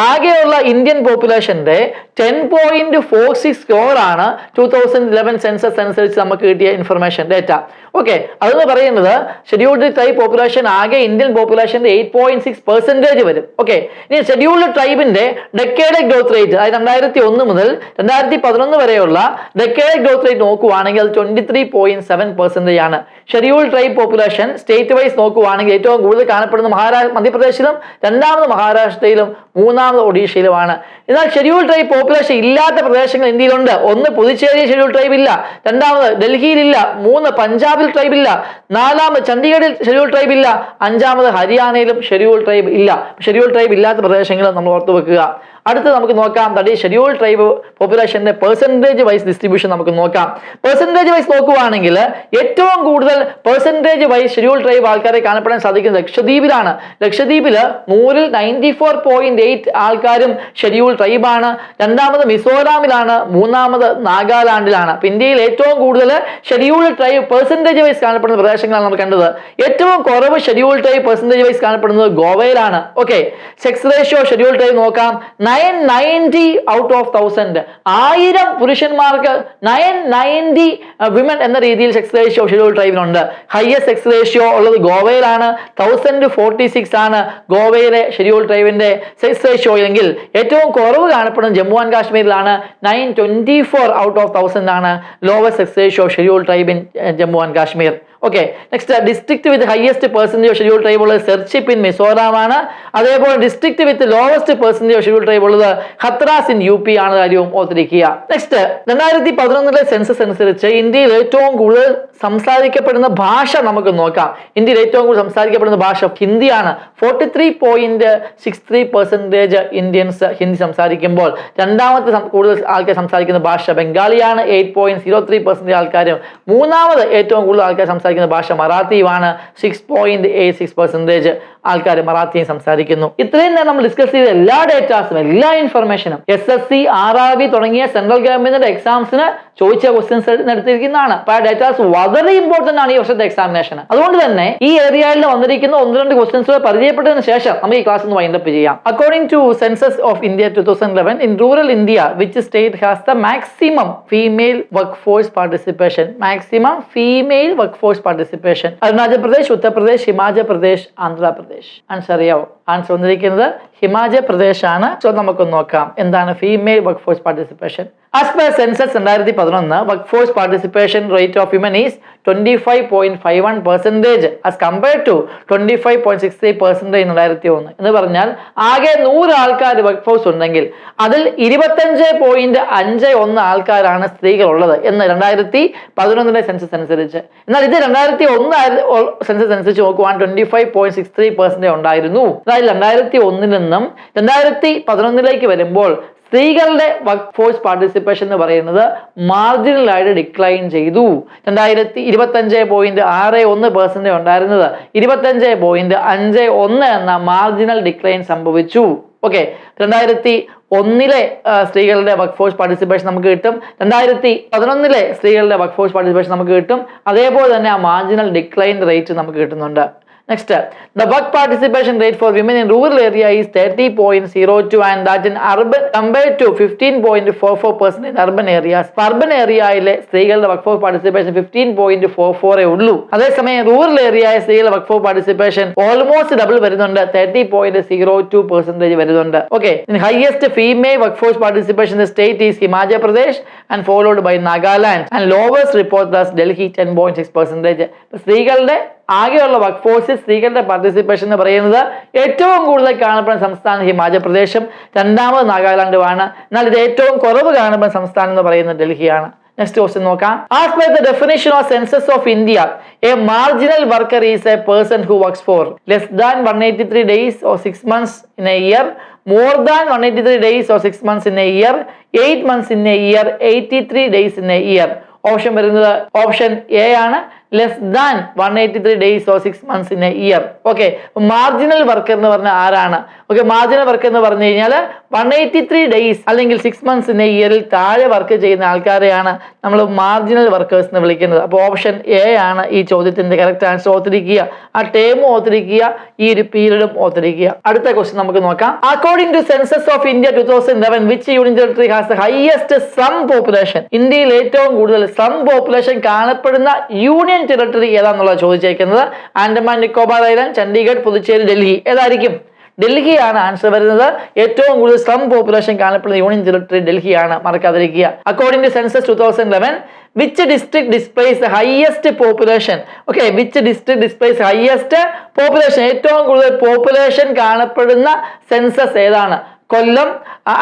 ആകെയുള്ള ഇന്ത്യൻ പോപ്പുലേഷന്റെ 10.46 crore ആണ് 2011 സെൻസസ് അനുസരിച്ച് നമുക്ക് കിട്ടിയ ഇൻഫർമേഷൻ ഡേറ്റ. ഓക്കെ, അതെന്ന് പറയുന്നത് ഷെഡ്യൂൾഡ് ട്രൈബ് പോപ്പുലേഷൻ ആകെ ഇന്ത്യൻ പോപ്പുലേഷന്റെ 8.6% വരും. ഓക്കെ, ഇനി ഷെഡ്യൂൾഡ് ട്രൈബിന്റെ ഡെക്കേഡ് ഗ്രോത്ത് റേറ്റ്, അതായത് 2001 മുതൽ 2011 വരെയുള്ള ഡെക്കേഡ് ഗ്രോത്ത് റേറ്റ് നോക്കുവാണെങ്കിൽ അത് 23.7% ആണ്. Scheduled tribe population state wise നോക്കുവാണെങ്കിൽ ഏറ്റവും കൂടുതൽ കാണപ്പെടുന്ന മധ്യപ്രദേശിലും, രണ്ടാമത് മഹാരാഷ്ട്രയിലും, മൂന്നാമത് ഒഡീഷയിലുമാണ്. എന്നാൽ ഷെഡ്യൂൾഡ് ട്രൈബ് പോപ്പുലേഷൻ ഇല്ലാത്ത പ്രദേശങ്ങൾ ഇന്ത്യയിലുണ്ട്. ഒന്ന് പുതുച്ചേരി ഷെഡ്യൂൾഡ് ട്രൈബ് ഇല്ല, രണ്ടാമത് ഡൽഹിയിലില്ല, മൂന്ന് പഞ്ചാബിൽ ട്രൈബ് ഇല്ല, നാലാമത് ചണ്ഡീഗഡിൽ ഷെഡ്യൂൾഡ് ട്രൈബ് ഇല്ല, അഞ്ചാമത് ഹരിയാനയിലും ഷെഡ്യൂൾഡ് ട്രൈബ് ഇല്ല. ഷെഡ്യൂൾഡ് ട്രൈബ് ഇല്ലാത്ത പ്രദേശങ്ങൾ നമ്മൾ ഓർത്തു വെക്കുക. അടുത്ത് നമുക്ക് നോക്കാം, ഷെഡ്യൂൾഡ് ട്രൈബ് പോപ്പുലേഷന്റെ പെർസെന്റേജ് വൈസ് ഡിസ്ട്രിബ്യൂഷൻ നമുക്ക് നോക്കാം. പെർസെന്റേജ് വൈസ് നോക്കുവാണെങ്കിൽ ഏറ്റവും കൂടുതൽ പെർസെന്റേജ് വൈസ് ഷെഡ്യൂൾഡ് ട്രൈബ് ആൾക്കാരെ കാണപ്പെടാൻ സാധിക്കുന്നത് ലക്ഷദ്വീപിലാണ്. ലക്ഷദ്വീപിൽ 100-ൽ 94.8 ആൾക്കാരും ഷെഡ്യൂൾഡ് ട്രൈബാണ്. രണ്ടാമത് മിസോറാമിലാണ്, മൂന്നാമത് നാഗാലാൻഡിലാണ്. ഇന്ത്യയിൽ ഏറ്റവും കൂടുതൽ ഷെഡ്യൂൾഡ് ട്രൈബ് പെർസെന്റേജ് വൈസ് കാണപ്പെടുന്ന പ്രദേശങ്ങളാണ് നമ്മൾ കണ്ടത്. ഏറ്റവും കുറവ് ഷെഡ്യൂൾഡ് ട്രൈബ് പെർസെന്റേജ് വൈസ് കാണപ്പെടുന്നത് ഗോവയിലാണ്. Okay, sex ratio scheduled tribe നോക്കാം. 990 ഔട്ട് ഓഫ് 1000. 1000 പുരുഷന്മാർക്ക് 990 വിമൻ എന്ന രീതിയിൽ സെക്സ് റേഷ്യോ ഷെഡ്യൂൾഡ് ട്രൈബിനുണ്ട്. ഹയസ്റ്റ് സെക്സ് റേഷ്യോ ഉള്ളത് ഗോവയിലാണ്. 1046 ആണ് ഗോവയിലെ ഷെഡ്യൂൾഡ് ട്രൈബിന്റെ സെക്സ് റേഷ്യോ എങ്കിൽ ഏറ്റവും കുറവ് കാണപ്പെടുന്നത് ജമ്മു ആൻഡ് കാശ്മീരിലാണ്. 924 ഔട്ട് ഓഫ് 1000 ആണ് lower sex ratio scheduled tribe in Jammu and Kashmir. Okay, next district with highest percentage scheduled tribe ഉള്ളത് സെർച്ചിപ്പ് ഇൻ മിസോറാം ആണ്. അതേപോലെ ഡിസ്ട്രിക്ട് വിത്ത് ലോവസ്റ്റ് പെർസെന്റേജ് ഷെഡ്യൂൾഡ് ട്രൈബ് ഉള്ളത് ഹത്രാസ് ഇൻ UP ആണ്. കാര്യവും ഓർത്തിരിക്കുക. നെക്സ്റ്റ് 2011 സെൻസസ് അനുസരിച്ച് ഇന്ത്യയിൽ ഏറ്റവും കൂടുതൽ സംസാരിക്കപ്പെടുന്ന ഭാഷ നമുക്ക് നോക്കാം. ഇന്ത്യയിൽ ഏറ്റവും കൂടുതൽ സംസാരിക്കപ്പെടുന്ന ഭാഷ ഹിന്ദിയാണ്. 43.63% ഇന്ത്യൻസ് ഹിന്ദി സംസാരിക്കുമ്പോൾ രണ്ടാമത്തെ കൂടുതൽ ആൾക്കാർ സംസാരിക്കുന്ന ഭാഷ ബംഗാളിയാണ്. 8.03% ആൾക്കാരും. മൂന്നാമത് ഏറ്റവും കൂടുതൽ ആൾക്കാർ സംസാരിക്കുന്ന ഭാഷ മറാത്തിയുമാണ്. 6.86% ആൾക്കാർ മറാത്തിയും സംസാരിക്കുന്നു. ഇത്രയും നേരം നമ്മൾ ഡിസ്കസ് ചെയ്ത എല്ലാ ഡേറ്റാസും, എല്ലാ ഇൻഫർമേഷനും SSC, RRB തുടങ്ങിയ സെൻട്രൽ ഗവൺമെന്റിന്റെ എക്സാംസിന് ചോദിച്ച ക്വസ്റ്റ്യൻസ് എടുത്തിരിക്കുന്നതാണ്. അപ്പൊ ആ ഡേറ്റാസ് വളരെ ഇമ്പോർട്ടന്റ് ആണ് ഈ വർഷത്തെ എക്സാമിനേഷൻ. അതുകൊണ്ട് തന്നെ ഈ ഏരിയയിൽ വന്നിരിക്കുന്ന 1-2 ക്വസ്റ്റ്യൻസ് പരിചയപ്പെട്ടതിന് ശേഷം നമുക്ക് ഈ ക്ലാസ് ഒന്ന് വൈൻഡ് അപ്പ് ചെയ്യാം. According to census of India 2011, in rural India, which state has the maximum female workforce participation? Maximum female workforce participation. Arunachal Pradesh, Uttar Pradesh, Himachal Pradesh, Andhra Pradesh. Answer അറിയാവോ? ആൻസർ വന്നിരിക്കുന്നത് ഹിമാചൽ പ്രദേശ് ആണ്. സോ നമുക്ക് നോക്കാം എന്താണ് female workforce participation. As per census 2011, workforce participation rate of women is 25.51% as compared to 25.63% in 2001. എന്ന് പറഞ്ഞാൽ ആകെ 100 ആൾക്കാർ വർക്ക്ഫോഴ്സ് ഉണ്ടെങ്കിൽ അതിൽ 25.51 ആൾക്കാരാണ് സ്ത്രീകൾ ഉള്ളത് എന്ന് 2011 സെൻസസ് അനുസരിച്ച്. എന്നാൽ ഇത് 2001 സെൻസസ് അനുസരിച്ച് നോക്കുവാൻ 25.63% ഉണ്ടായിരുന്നു. അതായത് 2001 നിന്നും 2011 വരുമ്പോൾ സ്ത്രീകളുടെ വർക്ക് ഫോഴ്സ് പാർട്ടിസിപ്പേഷൻ എന്ന് പറയുന്നത് മാർജിനലായിട്ട് ഡിക്ലൈൻ ചെയ്തു. 25.61% ഉണ്ടായിരുന്നത് 25.51 എന്ന മാർജിനൽ ഡിക്ലൈൻ സംഭവിച്ചു. ഓക്കെ, 2001 സ്ത്രീകളുടെ വർക്ക് ഫോഴ്സ് പാർട്ടിസിപ്പേഷൻ നമുക്ക് കിട്ടും. 2011 സ്ത്രീകളുടെ വർക്ക് ഫോഴ്സ് പാർട്ടിസിപ്പേഷൻ നമുക്ക് കിട്ടും. അതേപോലെ തന്നെ ആ മാർജിനൽ ഡിക്ലൈൻ റേറ്റ് നമുക്ക് കിട്ടുന്നുണ്ട്. Next, the work participation rate for women in rural area is 30.02 and that in urban compared to 15.44% in urban areas. Urban area സ്ത്രീകളുടെ വർക്ക് ഫോഴ്സ് പാർട്ടിസിപ്പേഷൻ 15.44 ഉള്ളൂ. അതേസമയം റൂറൽ ഏരിയ സ്ത്രീകളുടെ work force participation almost double വരുന്നുണ്ട്, 30.02% വരുന്നുണ്ട്. Okay, highest female work force participation state is Himachal Pradesh and followed by Nagaland and lowest report as Delhi 10.6%. സ്ത്രീകളുടെ ആകെയുള്ള work ഫോഴ്സിൽ സ്ത്രീകളുടെ participation എന്ന് പറയുന്നത് ഏറ്റവും കൂടുതൽ കാണപ്പെടുന്ന സംസ്ഥാനം ഹിമാചൽ പ്രദേശും രണ്ടാമത് നാഗാലാൻഡുമാണ്. എന്നാൽ ഇത് ഏറ്റവും കുറവ് കാണപ്പെടുന്ന സംസ്ഥാനം എന്ന് പറയുന്നത് ഡൽഹിയാണ്. നെക്സ്റ്റ് ക്വസ്റ്റ്യൻ നോക്കാം. As per the definition of census of India, A marginal worker is A person who works for less than 183 days or 6 months in a year, more than 183 days or 6 months in a year, 8 months in a year, 83 days in a year. Option വരുന്നത് option A ആണ്, less than 183 days or 6 months in a year. Okay, marginal worker എന്ന് പറഞ്ഞാൽ ആരാണ്? Okay, marginal worker എന്ന് പറഞ്ഞു കഴിഞ്ഞാൽ 183 days അല്ലെങ്കിൽ 6 months in a yearൽ താഴെ വർക്ക് ചെയ്യുന്ന ആൾക്കാരെയാണ് നമ്മൾ മാർജിനൽ വർക്കേഴ്സ് എന്ന് വിളിക്കുന്നത്. അപ്പോൾ ഓപ്ഷൻ എ ആണ് ഈ ചോദ്യത്തിന്റെ കറക്റ്റ് ആൻസർ. ഓർത്തിരിക്കുക, ആ ടേമും ഓർത്തിരിക്കുക, ഈ ഒരു പീരീഡും ഓർത്തിരിക്കുക. അടുത്ത ക്വസ്റ്റ്യൻ നമുക്ക് നോക്കാം. According to census of India 2011, which union territory has the highest slum population? ഇന്ത്യയിൽ ഏറ്റവും കൂടുതൽ സ്ലം പോപ്പുലേഷൻ കാണപ്പെടുന്ന യൂണിയൻ ടെറിട്ടറി ഏതാണെന്നുള്ളത് ചോദിച്ചേക്കുന്നത്. ആൻഡമാൻ നിക്കോബാർ ഐലൻഡ്, ചണ്ഡീഗഡ്, പുതുച്ചേരി, ഡൽഹി. ഏതായിരിക്കും? ഡൽഹിയാണ് ആൻസർ വരുന്നത്. ഏറ്റവും കൂടുതൽ സ്ലം പോപ്പുലേഷൻ കാണപ്പെടുന്ന യൂണിയൻ ടെറിട്ടറി ഡൽഹിയാണ്, മറക്കാതിരിക്കുക. According to census 2011, which district displays the highest population? Okay, which district displays highest population? ഏറ്റവും കൂടുതൽ പോപ്പുലേഷൻ കാണപ്പെടുന്ന സെൻസസ് ഏതാണ്? കൊല്ലം,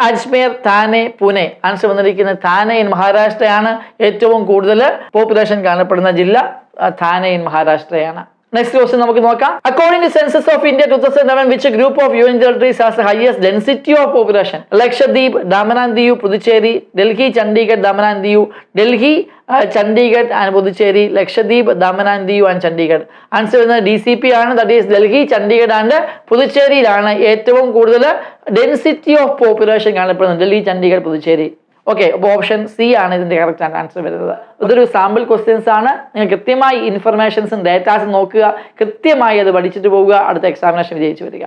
അജ്മീർ, താനെ, പൂനെ. ആൻസർ വന്നിരിക്കുന്നത് താനെ ഇൻ മഹാരാഷ്ട്രയാണ്. ഏറ്റവും കൂടുതൽ പോപ്പുലേഷൻ കാണപ്പെടുന്ന ജില്ല താനെ ഇൻ മഹാരാഷ്ട്രയാണ്. നെക്സ്റ്റ് ക്വസ്റ്റ്യൻ നമുക്ക് നോക്കാം. According to census of India 2011, which group of union territories has the highest density of population? Lakshadweep, Daman and Diu, Puducherry, Delhi, Chandigarh, Daman and Diu. Delhi, Chandigarh and Puducherry, Lakshadweep, Daman and Diu and Chandigarh. Answer വരുന്നത് DCP ആണ്. That is Delhi, Chandigarh and പുതുച്ചേരിയിലാണ് ഏറ്റവും കൂടുതൽ ഡെൻസിറ്റി ഓഫ് പോപ്പുലേഷൻ കാണപ്പെടുന്നത്. Delhi, Chandigarh, Puducherry. Okay, അപ്പോൾ option C ആണ് ഇതിന്റെ correct answer വരുന്നത്. ഇതൊരു സാമ്പിൾ ക്വസ്റ്റ്യൻസ് ആണ്. നിങ്ങൾ കൃത്യമായി ഇൻഫർമേഷൻസും ഡേറ്റാസും നോക്കുക, കൃത്യമായി അത് പഠിച്ചിട്ട് പോവുക, അടുത്ത എക്സാമിനേഷൻ വിജയിച്ചു വരിക.